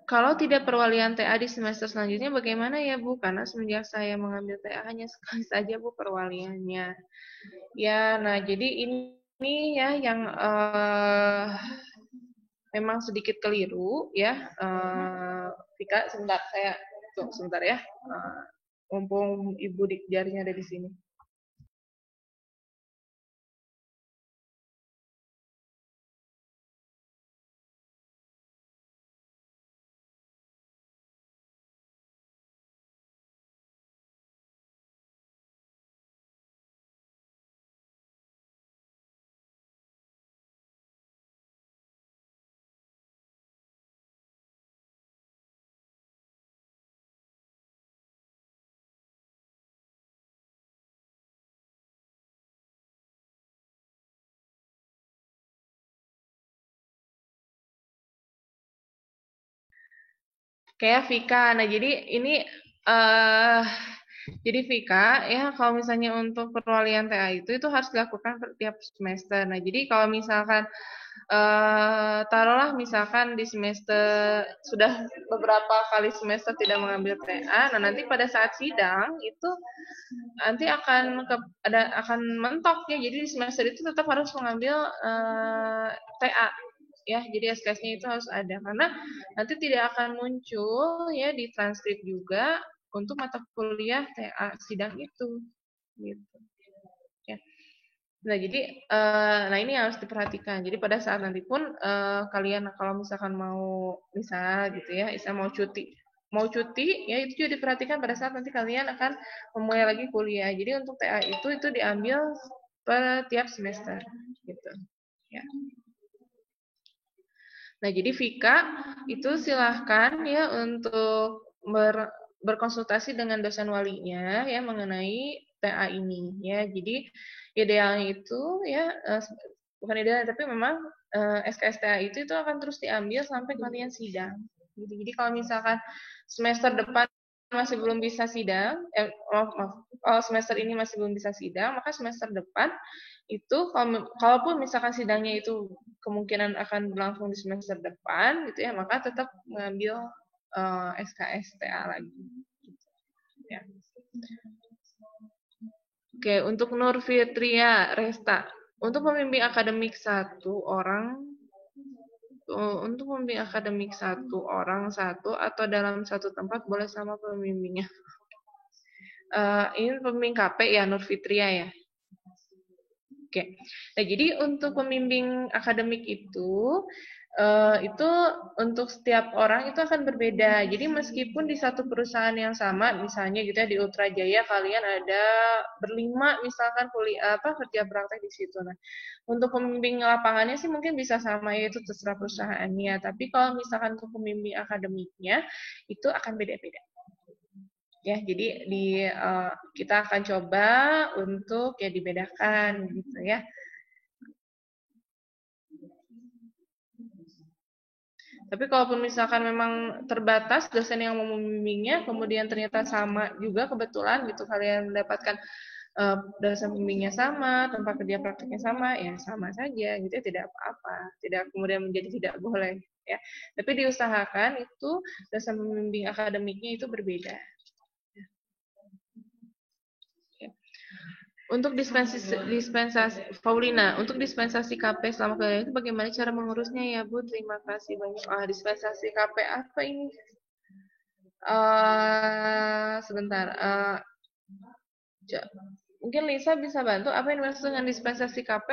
Kalau tidak perwalian TA di semester selanjutnya bagaimana ya Bu? Karena semenjak saya mengambil TA hanya sekali saja Bu perwaliannya. Ya, nah jadi ini ya yang memang sedikit keliru ya. Vika, sebentar ya. Mumpung Ibu jarinya ada di sini. Kayak Vika. Nah, jadi ini Jadi Vika, ya kalau misalnya untuk perwalian TA itu harus dilakukan tiap semester. Nah, jadi kalau misalkan taruhlah misalkan di semester sudah beberapa kali semester tidak mengambil TA, nah nanti pada saat sidang itu nanti akan mentok ya. Jadi di semester itu tetap harus mengambil TA ya. Jadi SKS-nya itu harus ada karena nanti tidak akan muncul ya di transkrip juga untuk mata kuliah TA sidang itu gitu ya. Nah, jadi nah ini harus diperhatikan. Jadi pada saat nanti pun kalian kalau misalkan mau misal gitu ya, mau cuti ya itu juga diperhatikan pada saat nanti kalian akan memulai lagi kuliah. Jadi untuk TA itu diambil per tiap semester gitu ya. Nah, jadi Vika itu silahkan ya untuk berkonsultasi dengan dosen walinya ya mengenai TA ini ya. Jadi idealnya itu ya bukan idealnya tapi memang SKS TA itu akan terus diambil sampai kalian sidang. Jadi kalau misalkan semester depan masih belum bisa sidang, semester ini masih belum bisa sidang, maka semester depan itu kalaupun misalkan sidangnya itu kemungkinan akan berlangsung di semester depan gitu ya, maka tetap mengambil SKS TA lagi. Ya. Oke, untuk Nur Fitria Resta, untuk pembimbing akademik satu orang satu atau dalam satu tempat boleh sama pembimbingnya. Ini pembimbing KP ya, Nur Fitria ya. Oke. Nah, jadi untuk pembimbing akademik itu untuk setiap orang itu akan berbeda. Jadi meskipun di satu perusahaan yang sama, misalnya gitu ya di Ultra Jaya kalian ada berlima misalkan kerja praktek di situ. Nah, untuk pembimbing lapangannya sih mungkin bisa sama ya, itu terserah perusahaannya. Tapi kalau misalkan untuk pembimbing akademiknya itu akan beda-beda. Ya, jadi kita akan coba untuk ya dibedakan gitu ya. Tapi kalaupun misalkan memang terbatas dosen yang mau membimbingnya, kemudian ternyata sama juga kebetulan gitu kalian mendapatkan dosen pembimbingnya sama, tempat kerja praktiknya sama, ya sama saja gitu ya, tidak apa-apa, tidak kemudian menjadi tidak boleh ya. Tapi diusahakan itu dosen pembimbing akademiknya itu berbeda. Untuk dispensasi Paulina, untuk dispensasi KP selama kuliah itu bagaimana cara mengurusnya ya Bu? Terima kasih banyak. Dispensasi KP apa ini? Sebentar. Mungkin Lisa bisa bantu. Apa yang dimaksud dengan dispensasi KP?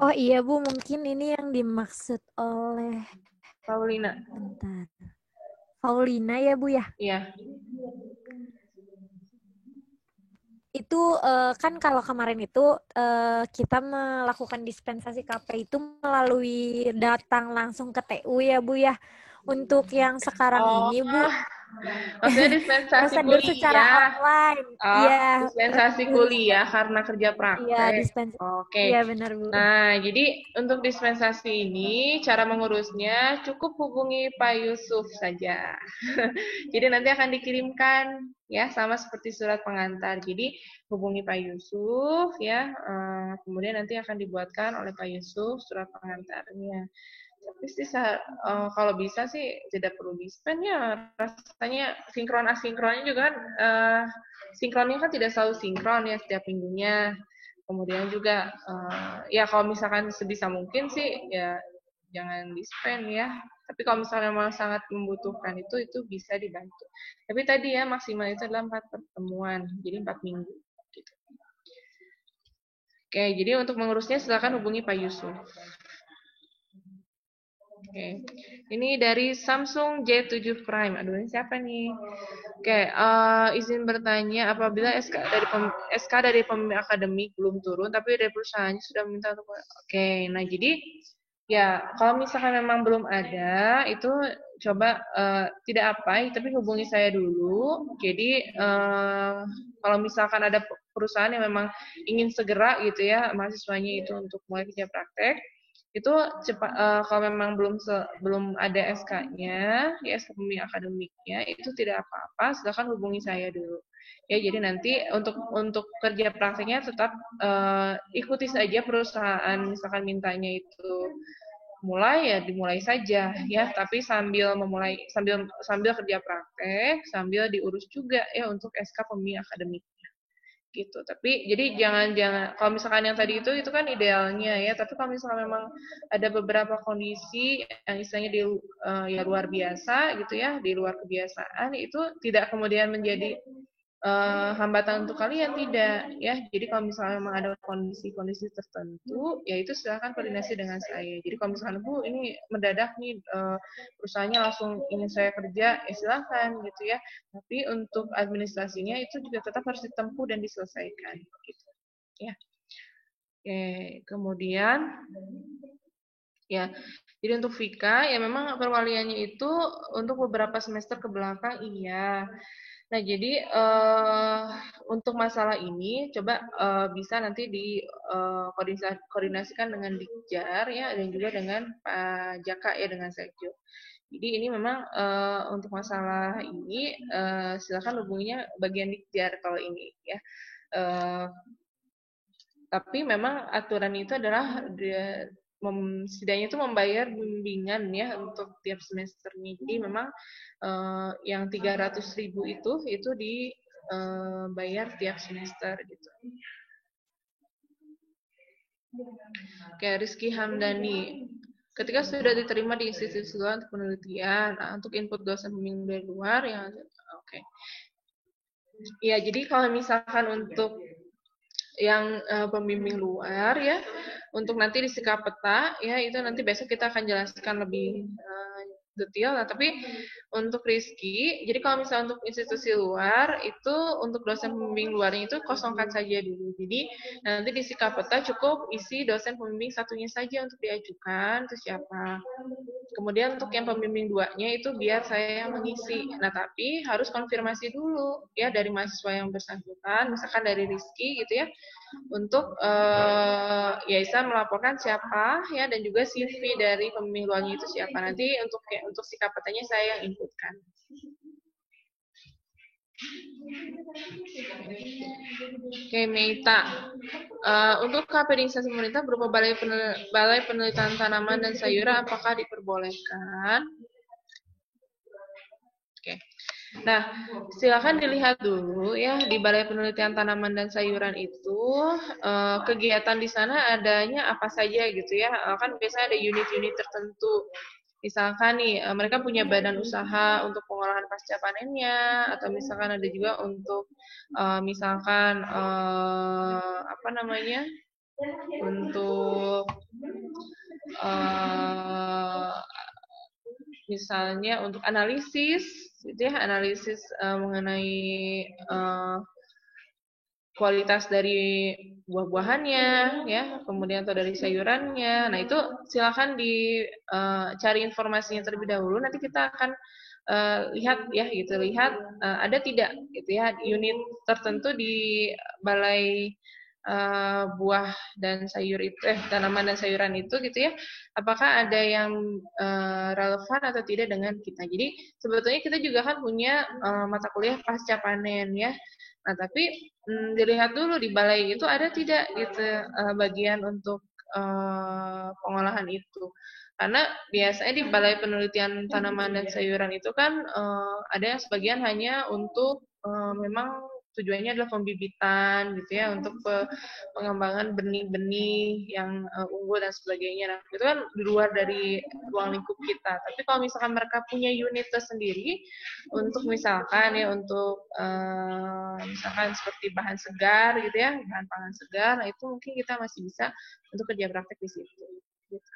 Oh iya Bu, mungkin ini yang dimaksud oleh Paulina. Bentar. Paulina ya Bu ya? Iya. Itu kan kalau kemarin itu kita melakukan dispensasi KP itu melalui datang langsung ke TU ya Bu ya. Untuk yang sekarang ini Bu, maksudnya dispensasi prosedur kuliah secara online. Iya. Dispensasi kuliah karena kerja praktek. Iya, dispensasi. Oke. Iya benar Bu. Nah, jadi untuk dispensasi ini cara mengurusnya cukup hubungi Pak Yusuf saja. Jadi nanti akan dikirimkan ya sama seperti surat pengantar. Jadi hubungi Pak Yusuf ya. Kemudian nanti akan dibuatkan oleh Pak Yusuf surat pengantarnya. Tapi sih kalau bisa sih tidak perlu dispen ya, rasanya sinkron asinkronnya juga kan sinkronnya kan tidak selalu sinkron ya setiap minggunya. Kemudian juga ya kalau misalkan sebisa mungkin sih ya jangan dispen ya. Tapi kalau misalnya memang sangat membutuhkan itu bisa dibantu. Tapi tadi ya maksimal itu adalah 4 pertemuan, jadi 4 minggu. Gitu. Oke, jadi untuk mengurusnya silakan hubungi Pak Yusuf. Oke, ini dari Samsung J7 Prime. Aduh, ini siapa nih? Oke, izin bertanya, apabila SK dari pembimbing akademik belum turun, tapi dari perusahaannya sudah meminta untuk... Oke, nah jadi ya kalau misalkan memang belum ada, itu coba tidak apa, tapi hubungi saya dulu. Jadi kalau misalkan ada perusahaan yang memang ingin segera gitu ya mahasiswanya itu untuk mulai kerja praktek, itu kalau memang belum ada SK-nya, ya SK pembimbing akademiknya, itu tidak apa-apa, silakan hubungi saya dulu. Ya, jadi nanti untuk kerja prakteknya tetap ikuti saja perusahaan, misalkan mintanya itu mulai ya dimulai saja ya, tapi sambil kerja praktek, sambil diurus juga ya untuk SK pembimbing akademik gitu. Tapi jadi jangan kalau misalkan yang tadi itu kan idealnya ya, tapi kalau misalkan memang ada beberapa kondisi yang istilahnya ya luar biasa gitu ya, di luar kebiasaan, itu tidak kemudian menjadi hambatan untuk kalian, tidak ya. Jadi kalau misalnya memang ada kondisi-kondisi tertentu, ya itu silakan koordinasi dengan saya. Jadi kalau misalnya Bu ini mendadak nih perusahaannya langsung ingin saya kerja, ya silakan gitu ya. Tapi untuk administrasinya itu juga tetap harus ditempuh dan diselesaikan gitu ya. Oke, kemudian ya, jadi untuk Vika ya memang perwaliannya itu untuk beberapa semester ke belakang iya. Nah, jadi untuk masalah ini coba bisa nanti koordinasikan dengan Dikjar ya, dan juga dengan Pak Jaka ya, dengan Sekjo. Jadi ini memang untuk masalah ini silakan hubunginya bagian Dikjar kalau ini ya. Tapi memang aturan itu adalah setidaknya itu membayar bimbingan ya untuk tiap semesternya. Jadi memang yang 300.000 itu dibayar tiap semester gitu. Kayak Rizky Hamdani, ketika sudah diterima di institusi luar untuk penelitian, untuk input dosen pembimbing dari luar yang oke. Ya, jadi kalau misalkan untuk yang pembimbing luar ya, untuk nanti di Sikapeta ya, itu nanti besok kita akan jelaskan lebih detail. Nah, tapi untuk Rizky, jadi kalau misalnya untuk institusi luar itu untuk dosen pembimbing luarnya itu kosongkan saja dulu. Jadi nanti di Sikapeta cukup isi dosen pembimbing satunya saja untuk diajukan, itu siapa. Kemudian untuk yang pembimbing duanya itu biar saya yang mengisi. Nah, tapi harus konfirmasi dulu ya dari mahasiswa yang bersangkutan, misalkan dari Rizky gitu ya, untuk ya bisa melaporkan siapa ya, dan juga CV dari pembimbing luarnya itu siapa. Nanti untuk Sikapetanya saya yang inputkan. Oke, Meita. Untuk KPD instansi pemerintah berupa balai penelitian tanaman dan sayuran, apakah diperbolehkan? Oke. Nah, silakan dilihat dulu ya di Balai Penelitian Tanaman dan Sayuran itu kegiatan di sana adanya apa saja gitu ya. Kan biasanya ada unit-unit tertentu. Misalkan nih mereka punya badan usaha untuk pengolahan pasca panennya, atau misalkan ada juga untuk misalkan apa namanya? Untuk misalnya untuk analisis, gitu ya, analisis mengenai kualitas dari buah-buahannya, ya, kemudian atau dari sayurannya. Nah, itu silakan dicari informasinya terlebih dahulu. Nanti kita akan lihat ya, gitu, lihat ada tidak, gitu ya, unit tertentu di balai buah dan sayur itu, tanaman dan sayuran itu, gitu ya, apakah ada yang relevan atau tidak dengan kita. Jadi sebetulnya kita juga kan punya mata kuliah pasca panen ya. Nah, tapi dilihat dulu di balai itu ada tidak gitu bagian untuk pengolahan itu. Karena biasanya di Balai Penelitian Tanaman dan Sayuran itu kan ada yang sebagian hanya untuk memang tujuannya adalah pembibitan gitu ya, untuk pengembangan benih-benih yang unggul dan sebagainya. Nah, itu kan di luar dari ruang lingkup kita. Tapi kalau misalkan mereka punya unit tersendiri untuk misalkan ya, untuk misalkan seperti bahan segar gitu ya, bahan pangan segar, nah itu mungkin kita masih bisa untuk kerja praktek di situ. Gitu.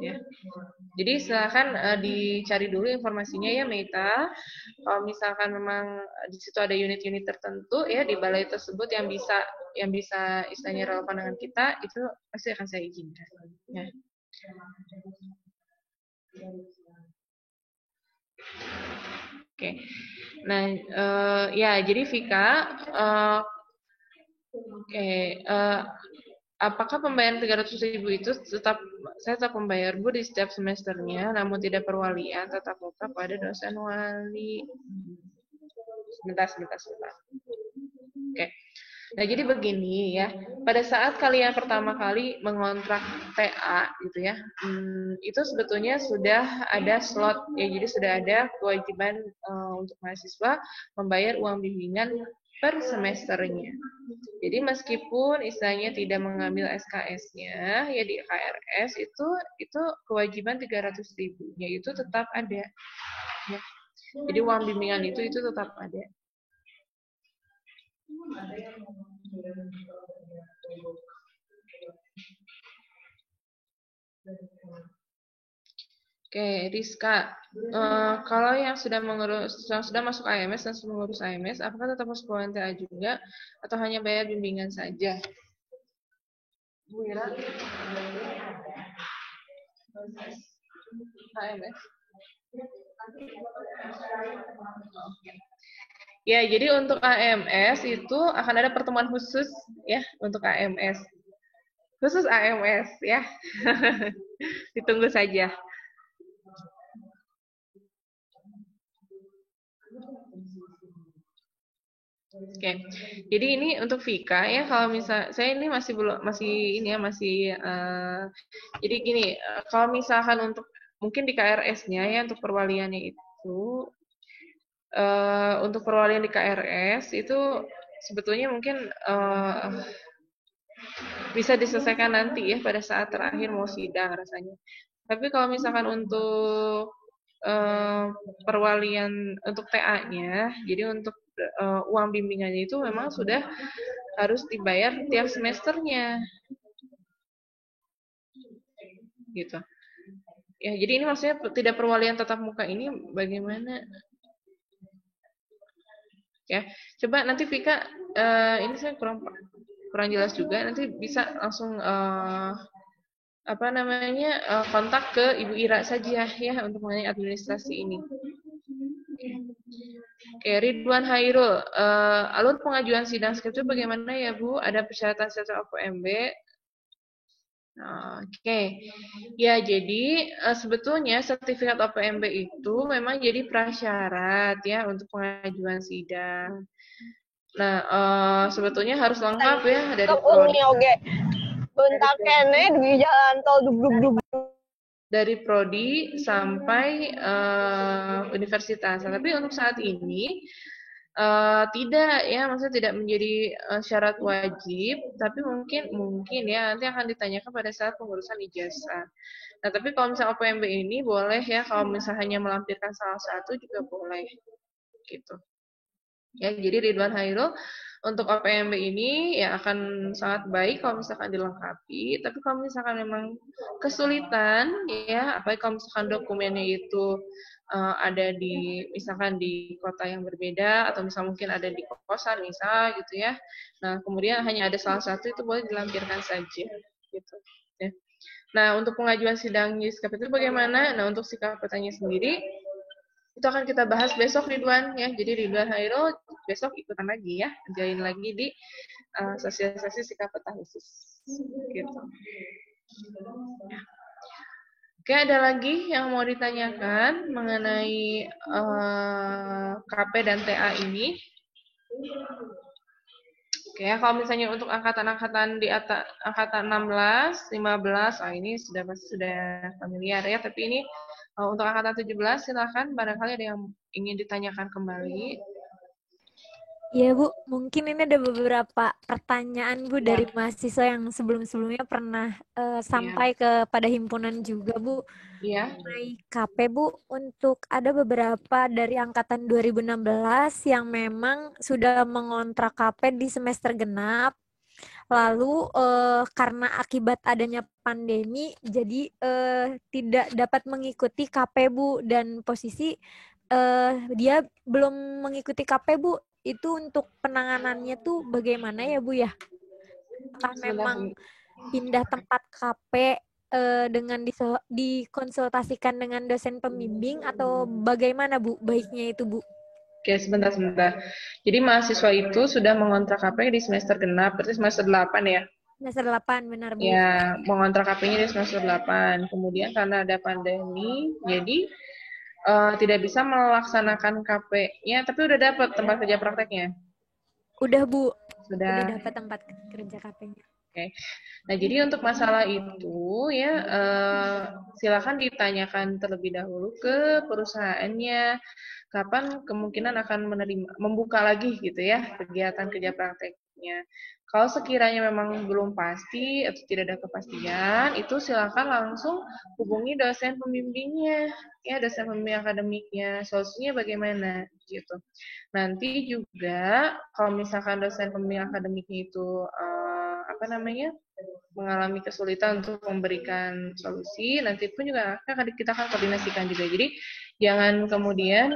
Ya. Jadi silakan dicari dulu informasinya ya, Meita. Kalau misalkan memang di situ ada unit-unit tertentu ya di balai tersebut yang bisa istilahnya relevan dengan kita, itu pasti akan saya izinkan. Ya. Oke. Nah, ya jadi Vika, apakah pembayaran 300.000 itu saya tetap membayar Bu di setiap semesternya, namun tidak perwalian, tetap muka pada dosen wali. Sebentar. Oke. Nah, jadi begini ya. Pada saat kalian pertama kali mengontrak TA gitu ya, itu sebetulnya sudah ada slot ya. Jadi sudah ada kewajiban untuk mahasiswa membayar uang bimbingan per semesternya. Jadi meskipun istilahnya tidak mengambil SKS-nya ya di KRS itu kewajiban 300.000-nya itu tetap ada ya. Jadi uang bimbingan itu tetap ada. Oke, Rizka. Kalau yang sudah masuk AMS dan sudah mengurus AMS, apakah tetap masuk UNTA juga atau hanya bayar bimbingan saja? Bu Ira? AMS. Ya, jadi untuk AMS itu akan ada pertemuan khusus ya untuk AMS. Khusus AMS ya. Ditunggu saja. Oke. Jadi ini untuk Vika ya, kalau misal saya ini masih jadi gini, kalau misalkan untuk mungkin di KRS-nya ya untuk perwaliannya itu untuk perwalian di KRS itu sebetulnya mungkin bisa diselesaikan nanti ya pada saat terakhir mau sidang rasanya. Tapi kalau misalkan untuk perwalian untuk TA-nya, jadi untuk uang bimbingannya itu memang sudah harus dibayar tiap semesternya. Gitu. Ya, jadi ini maksudnya tidak perwalian tatap muka ini bagaimana? Ya, coba nanti Vika, ini saya kurang jelas juga, nanti bisa langsung kontak ke Ibu Ira saja ya untuk mengenai administrasi ini. Oke, Ridwan Hairul, alur pengajuan sidang skripsi bagaimana ya Bu? Ada persyaratan sertifikat OPMB? Oke, ya jadi sebetulnya sertifikat OPMB itu memang jadi prasyarat ya untuk pengajuan sidang. Nah, sebetulnya harus lengkap ya dari prodi. Bentar kene di jalan tol dub. Dari prodi sampai universitas. Tapi untuk saat ini tidak ya, maksudnya tidak menjadi syarat wajib, tapi mungkin ya nanti akan ditanyakan pada saat pengurusan ijazah. Nah, tapi kalau misalnya OPMB ini boleh ya, kalau misalnya hanya melampirkan salah satu juga boleh, gitu. Ya, jadi Ridwan Hairul untuk OPMB ini ya akan sangat baik kalau misalkan dilengkapi, tapi kalau misalkan memang kesulitan ya, apalagi kalau misalkan dokumennya itu ada misalkan di kota yang berbeda atau misal mungkin ada di kosan misal gitu ya. Nah, kemudian hanya ada salah satu itu boleh dilampirkan saja gitu ya. Nah, untuk pengajuan sidang JISKAP itu bagaimana? Nah, untuk sikap petanya sendiri itu akan kita bahas besok Ridwan ya. Jadi Ridwan Hairul besok ikutan lagi ya, join lagi di sosialisasi sikap peta khusus gitu. Ya. Oke, ada lagi yang mau ditanyakan mengenai KP dan TA ini? Oke, kalau misalnya untuk angkatan-angkatan di atas angkatan 16, 15, ini sudah familiar ya, tapi ini untuk angkatan 17 silakan barangkali ada yang ingin ditanyakan kembali. Iya Bu, mungkin ini ada beberapa pertanyaan Bu dari mahasiswa yang sebelum-sebelumnya pernah sampai kepada himpunan juga Bu. Iya. Mengenai KP Bu, untuk ada beberapa dari angkatan 2016 yang memang sudah mengontrak KP di semester genap. Lalu karena akibat adanya pandemi, jadi tidak dapat mengikuti KP Bu, dan posisi dia belum mengikuti KP Bu. Itu untuk penanganannya tuh bagaimana ya Bu ya? Apakah memang pindah tempat KP dengan dikonsultasikan dengan dosen pembimbing atau bagaimana Bu baiknya itu Bu? Oke, sebentar. Jadi mahasiswa itu sudah mengontrak KP di semester genap, berarti semester 8 ya? Semester 8, benar Bu. Ya, mengontrak KP-nya di semester 8. Kemudian karena ada pandemi, jadi tidak bisa melaksanakan KP-nya, tapi udah dapat tempat kerja prakteknya. Udah Bu, udah Sudah. dapat tempat kerja KP-nya. Oke. Nah, jadi untuk masalah itu ya silakan ditanyakan terlebih dahulu ke perusahaannya kapan kemungkinan akan membuka lagi gitu ya kegiatan kerja prakteknya. Kalau sekiranya memang belum pasti atau tidak ada kepastian, itu silakan langsung hubungi dosen pembimbingnya, ya dosen pembimbing akademiknya. Solusinya bagaimana gitu. Nanti juga kalau misalkan dosen pembimbing akademiknya itu mengalami kesulitan untuk memberikan solusi, nanti pun juga kita akan koordinasikan juga. Jadi jangan kemudian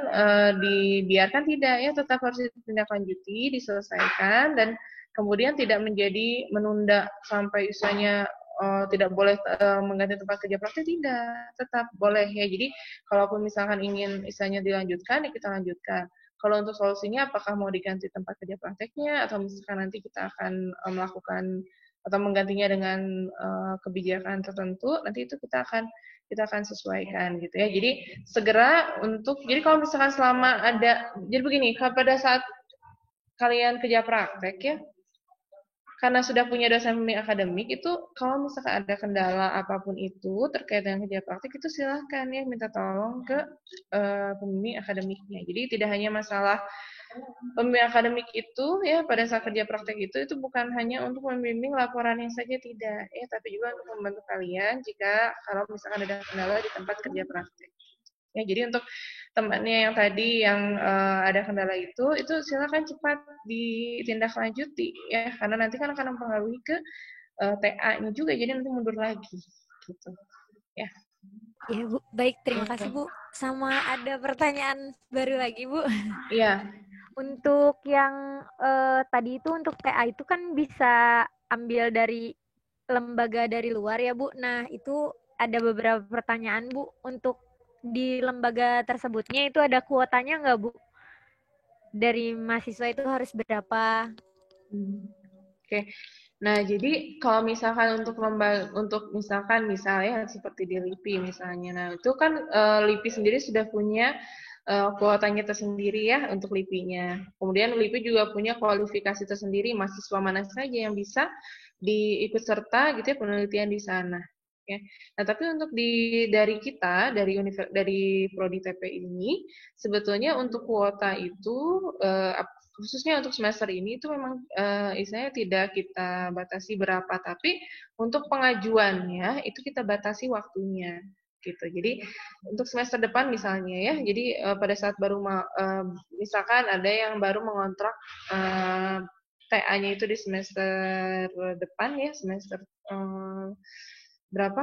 dibiarkan, tidak ya, tetap harus ditindaklanjuti, diselesaikan, dan kemudian tidak menjadi menunda sampai misalnya tidak boleh mengganti tempat kerja praktik, tidak, tetap boleh ya. Jadi kalaupun misalkan ingin misalnya dilanjutkan, ya kita lanjutkan. Kalau untuk solusinya apakah mau diganti tempat kerja prakteknya atau misalkan nanti kita akan melakukan atau menggantinya dengan kebijakan tertentu, nanti itu kita akan sesuaikan gitu ya. Jadi segera jadi kalau misalkan selama ada, jadi begini, pada saat kalian kerja praktek ya, karena sudah punya dosen pembimbing akademik, itu kalau misalkan ada kendala apapun itu terkait dengan kerja praktik, itu silahkan ya minta tolong ke pembimbing akademiknya. Jadi tidak hanya masalah pembimbing akademik itu ya pada saat kerja praktek itu bukan hanya untuk membimbing laporannya saja, tidak ya, tapi juga untuk membantu kalian jika kalau misalkan ada kendala di tempat kerja praktek. Ya, jadi untuk temannya yang tadi yang ada kendala itu silakan cepat ditindaklanjuti ya, karena nanti kan akan mempengaruhi ke TA-nya juga, jadi nanti mundur lagi gitu ya. Ya Bu, baik, terima kasih Bu. Sama ada pertanyaan baru lagi Bu. Iya. Untuk yang tadi itu untuk TA itu kan bisa ambil dari lembaga dari luar ya Bu. Nah itu ada beberapa pertanyaan Bu. Untuk di lembaga tersebutnya itu ada kuotanya nggak Bu? Dari mahasiswa itu harus berapa? Oke. Nah, jadi kalau misalkan untuk lembaga, untuk misalnya seperti di LIPI misalnya, nah itu kan LIPI sendiri sudah punya kuotanya tersendiri ya untuk LIPI-nya. Kemudian LIPI juga punya kualifikasi tersendiri, mahasiswa mana saja yang bisa diikut serta gitu ya penelitian di sana. Ya. Nah, tapi untuk dari kita dari Prodi TP ini sebetulnya untuk kuota itu khususnya untuk semester ini itu memang istilahnya tidak kita batasi berapa, tapi untuk pengajuannya itu kita batasi waktunya gitu. Jadi untuk semester depan misalnya ya, jadi pada saat baru misalkan ada yang baru mengontrak TA-nya itu di semester depan ya, semester berapa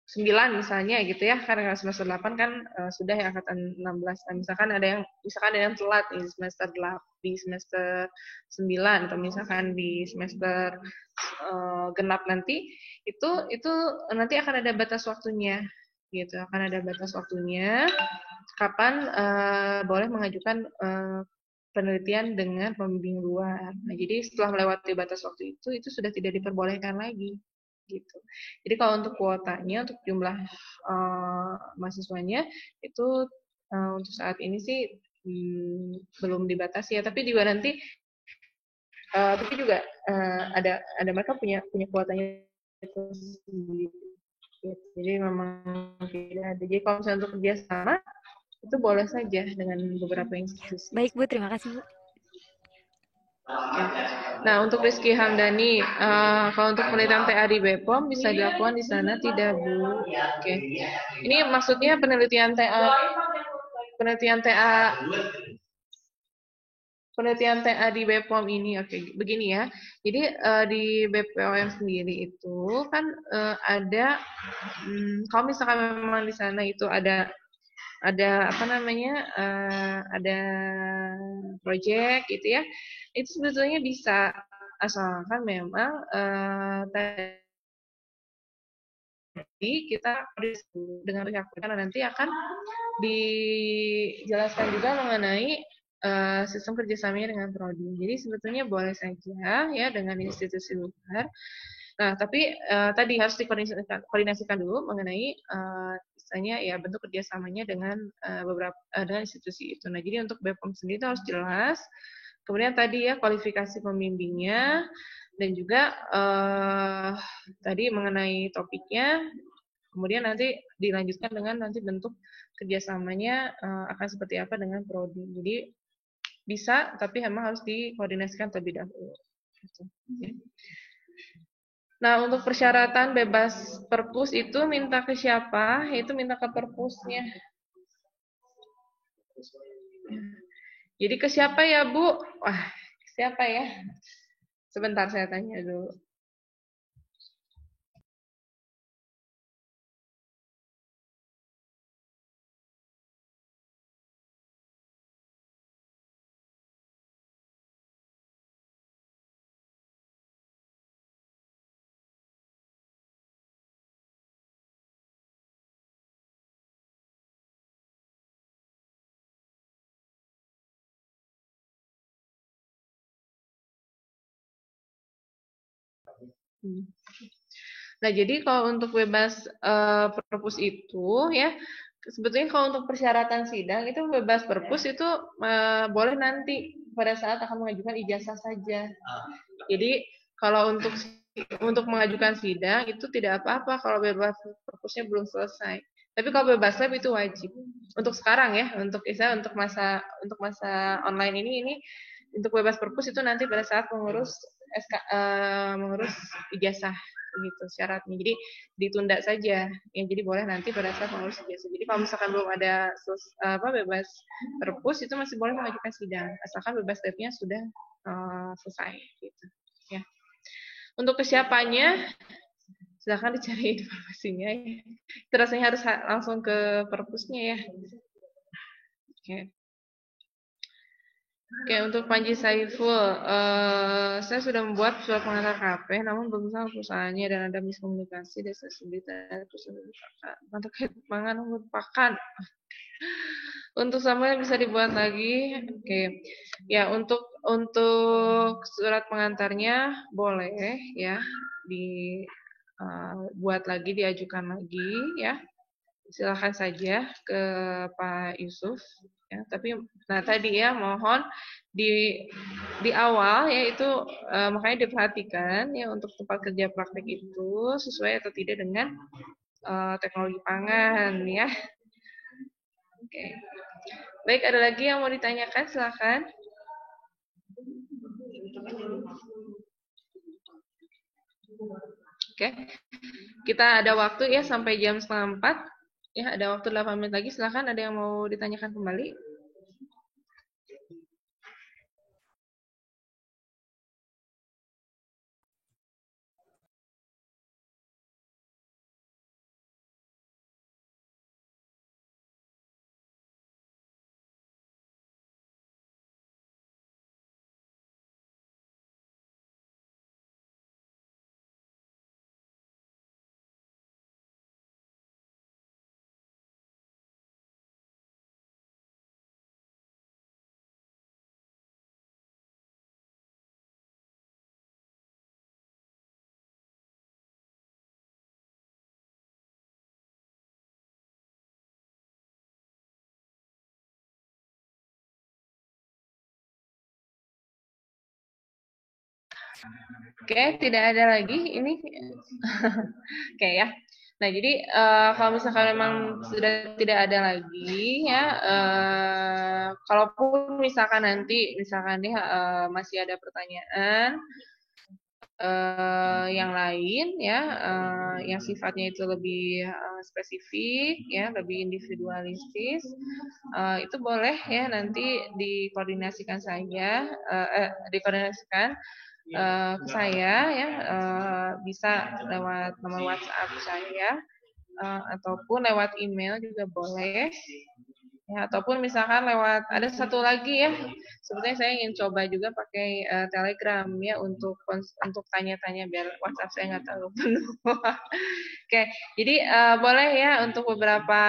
9 misalnya gitu ya, karena semester 8 kan sudah ya angkatan 16. Nah, misalkan ada yang telat di semester 9 atau misalkan di semester genap nanti itu nanti akan ada batas waktunya gitu, akan ada batas waktunya kapan boleh mengajukan penelitian dengan pembimbing luar. Nah, jadi setelah melewati batas waktu itu sudah tidak diperbolehkan lagi gitu. Jadi kalau untuk kuotanya, untuk jumlah mahasiswanya itu untuk saat ini sih belum dibatasi ya, tapi juga nanti ada mereka punya kuotanya itu sendiri. Jadi memang tidak ada. Jadi kalau misalnya untuk kerjasama itu boleh saja dengan beberapa institusi. Baik Bu, terima kasih Bu. Nah, untuk Rizky Hamdani, kalau untuk penelitian TA di BPOM bisa dilakukan di sana tidak, Bu? Oke. Ini maksudnya penelitian TA di BPOM ini. Oke, begini ya. Jadi di BPOM sendiri itu kan ada kalau misalkan memang di sana itu ada ada project gitu ya, itu sebetulnya bisa, asalkan memang tadi kita dengan pihak karena nanti akan dijelaskan juga mengenai sistem kerjasamanya dengan prodi. Jadi sebetulnya boleh saja ya dengan institusi luar. Nah, tapi tadi harus dikoordinasikan dulu mengenai misalnya ya bentuk kerjasamanya dengan beberapa dengan institusi itu. Nah, jadi untuk BPOM sendiri itu harus jelas. Kemudian tadi ya kualifikasi pembimbingnya dan juga tadi mengenai topiknya. Kemudian nanti dilanjutkan dengan nanti bentuk kerjasamanya akan seperti apa dengan prodi. Jadi bisa, tapi memang harus dikoordinasikan terlebih dahulu. Gitu, ya. Nah, untuk persyaratan bebas perpus itu minta ke siapa? Itu minta ke perpusnya. Jadi ke siapa ya, Bu? Wah, siapa ya? Sebentar saya tanya dulu. Nah, jadi kalau untuk bebas perpus itu ya sebetulnya kalau untuk persyaratan sidang itu bebas perpus itu boleh nanti pada saat akan mengajukan ijazah saja. Jadi kalau untuk mengajukan sidang itu tidak apa-apa kalau bebas perpusnya belum selesai. Tapi kalau bebas lab itu wajib. Untuk sekarang ya, untuk masa online ini untuk bebas perpus itu nanti pada saat mengurus mengurus ijazah gitu syaratnya. Jadi ditunda saja. Ya, jadi boleh nanti pada saat mengurus ijazah. Jadi kalau misalkan belum ada bebas perpus itu masih boleh mengajukan sidang asalkan bebas labnya sudah selesai gitu. Ya. Untuk kesiapannya silahkan dicari informasinya ya. Terusnya harus langsung ke perpusnya ya. Oke. Oke, untuk Panji Saiful, saya sudah membuat surat pengantar KP, namun belum sama perusahaannya dan ada miskomunikasi dan sensibilitas perusahaan terkait pangan merupakan. Untuk Samuel bisa dibuat lagi. Oke. Ya, untuk surat pengantarnya boleh ya dibuat lagi, diajukan lagi ya. Silakan saja ke Pak Yusuf ya. Tapi nah tadi ya mohon di awal ya itu makanya diperhatikan ya untuk tempat kerja praktek itu sesuai atau tidak dengan teknologi pangan ya. Oke. Baik, ada lagi yang mau ditanyakan? Silakan. Oke. Kita ada waktu ya sampai jam 3:30. Ya, ada waktu 8 menit lagi. Silakan, ada yang mau ditanyakan kembali? Oke, tidak ada lagi ini. Oke ya. Nah, jadi kalau misalkan memang sudah tidak ada lagi ya, kalaupun misalkan nanti misalkan dia masih ada pertanyaan yang lain ya, yang sifatnya itu lebih spesifik ya, lebih individualistis, itu boleh ya nanti dikoordinasikan ke saya ya, bisa lewat nomor WhatsApp saya ataupun lewat email juga boleh Ya, ataupun misalkan lewat ada satu lagi ya, sebetulnya saya ingin coba juga pakai Telegram ya untuk tanya-tanya biar WhatsApp saya nggak terlalu penuh. Oke, jadi boleh ya untuk beberapa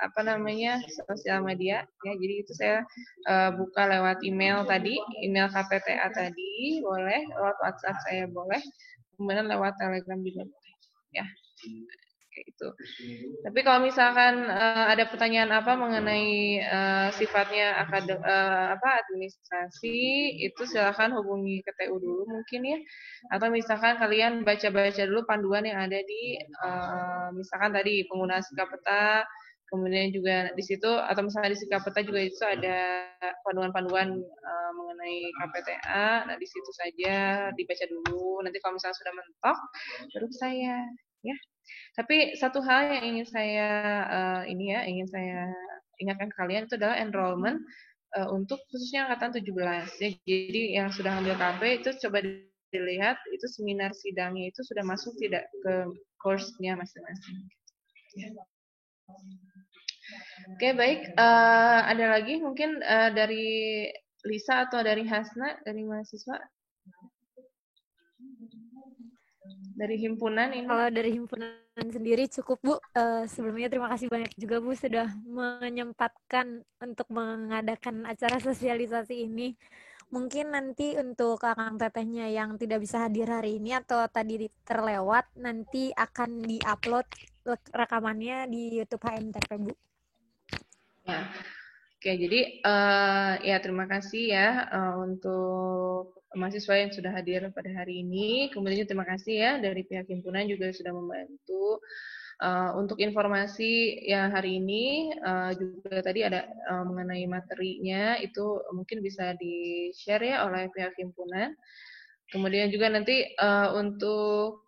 apa namanya sosial media ya. Jadi itu saya buka lewat email tadi, email KPTA tadi boleh, lewat WhatsApp saya boleh, kemudian lewat Telegram juga boleh ya. Kayak itu. Tapi kalau misalkan ada pertanyaan apa mengenai sifatnya administrasi, itu silakan hubungi ke TU dulu mungkin ya. Atau misalkan kalian baca-baca dulu panduan yang ada di misalkan tadi penggunaan sikap peta, kemudian juga di situ atau misalnya di sikap peta juga itu ada panduan-panduan mengenai KPTA. Nah, di situ saja dibaca dulu. Nanti kalau misalnya sudah mentok baru saya ya. Tapi satu hal yang ingin saya ingin saya ingatkan ke kalian itu adalah enrollment untuk khususnya angkatan 17 ya. Jadi yang sudah ambil KP itu coba dilihat itu seminar sidangnya itu sudah masuk tidak ke course-nya masing-masing. Ya. Oke, baik. Ada lagi mungkin dari Lisa atau dari Hasna dari mahasiswa? Dari himpunan ini? Kalau dari himpunan sendiri cukup Bu. Sebelumnya terima kasih banyak juga Bu sudah menyempatkan untuk mengadakan acara sosialisasi ini. Mungkin nanti untuk Kakang Tetehnya yang tidak bisa hadir hari ini atau tadi terlewat, nanti akan di-upload rekamannya di YouTube HMTP Bu. Ya. Oke, jadi ya terima kasih ya untuk mahasiswa yang sudah hadir pada hari ini. Kemudian terima kasih ya dari pihak himpunan juga sudah membantu. Untuk informasi yang hari ini juga tadi ada mengenai materinya itu mungkin bisa di-share ya oleh pihak himpunan. Kemudian juga nanti untuk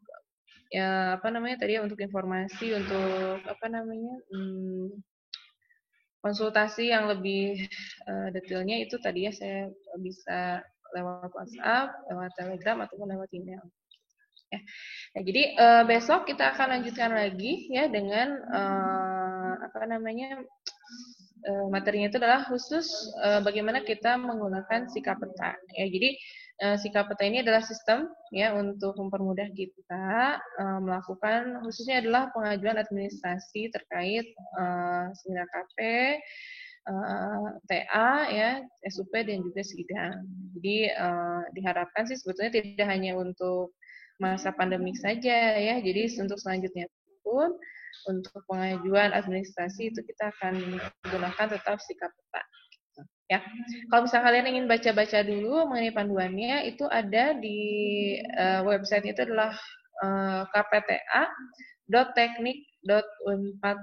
ya apa namanya tadi ya untuk informasi untuk apa namanya konsultasi yang lebih detailnya itu tadi ya saya bisa lewat WhatsApp, lewat Telegram ataupun lewat email. Ya. Nah, jadi besok kita akan lanjutkan lagi ya dengan apa namanya materinya itu adalah khusus bagaimana kita menggunakan sikap peta. Ya, jadi sikap peta ini adalah sistem ya untuk mempermudah kita melakukan khususnya adalah pengajuan administrasi terkait seminar KP, TA ya, SUP dan juga sidang. Jadi diharapkan sih sebetulnya tidak hanya untuk masa pandemik saja ya. Jadi untuk selanjutnya pun untuk pengajuan administrasi itu kita akan menggunakan tetap sikap peta. Ya, kalau misalnya kalian ingin baca-baca dulu mengenai panduannya, itu ada di website itu adalah kpta.teknik.unpad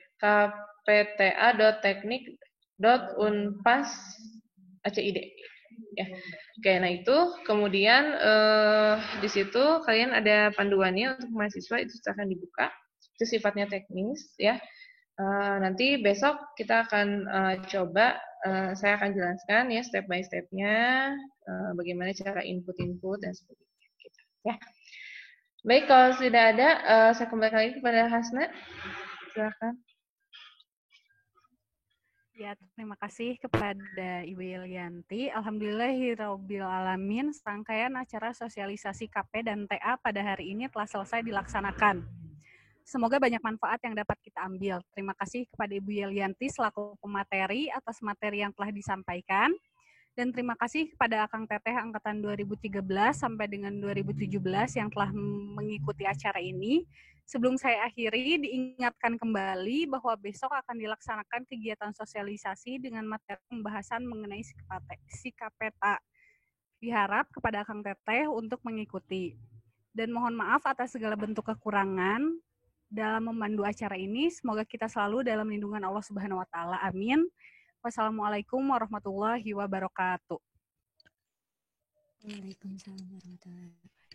kpta.teknik.unpas.acid ya. Oke, nah itu kemudian di situ kalian ada panduannya untuk mahasiswa itu akan dibuka. Itu sifatnya teknis ya. Nanti besok kita akan coba saya akan jelaskan ya step by stepnya bagaimana cara input dan sebagainya gitu, ya. Baik, kalau sudah ada saya kembali lagi kepada Hasna. Silakan. Ya, terima kasih kepada Ibu Yelyanti. Alhamdulillahirabbil alamin, serangkaian acara sosialisasi KP dan TA pada hari ini telah selesai dilaksanakan. Semoga banyak manfaat yang dapat kita ambil. Terima kasih kepada Ibu Yelyanti selaku pemateri atas materi yang telah disampaikan. Dan terima kasih kepada Akang Teteh angkatan 2013 sampai dengan 2017 yang telah mengikuti acara ini. Sebelum saya akhiri, diingatkan kembali bahwa besok akan dilaksanakan kegiatan sosialisasi dengan materi pembahasan mengenai sikap peta. Diharap kepada Akang Teteh untuk mengikuti. Dan mohon maaf atas segala bentuk kekurangan dalam memandu acara ini. Semoga kita selalu dalam lindungan Allah Subhanahu wa taala. Amin. Wassalamualaikum warahmatullahi wabarakatuh. Waalaikumsalam warahmatullahi wabarakatuh.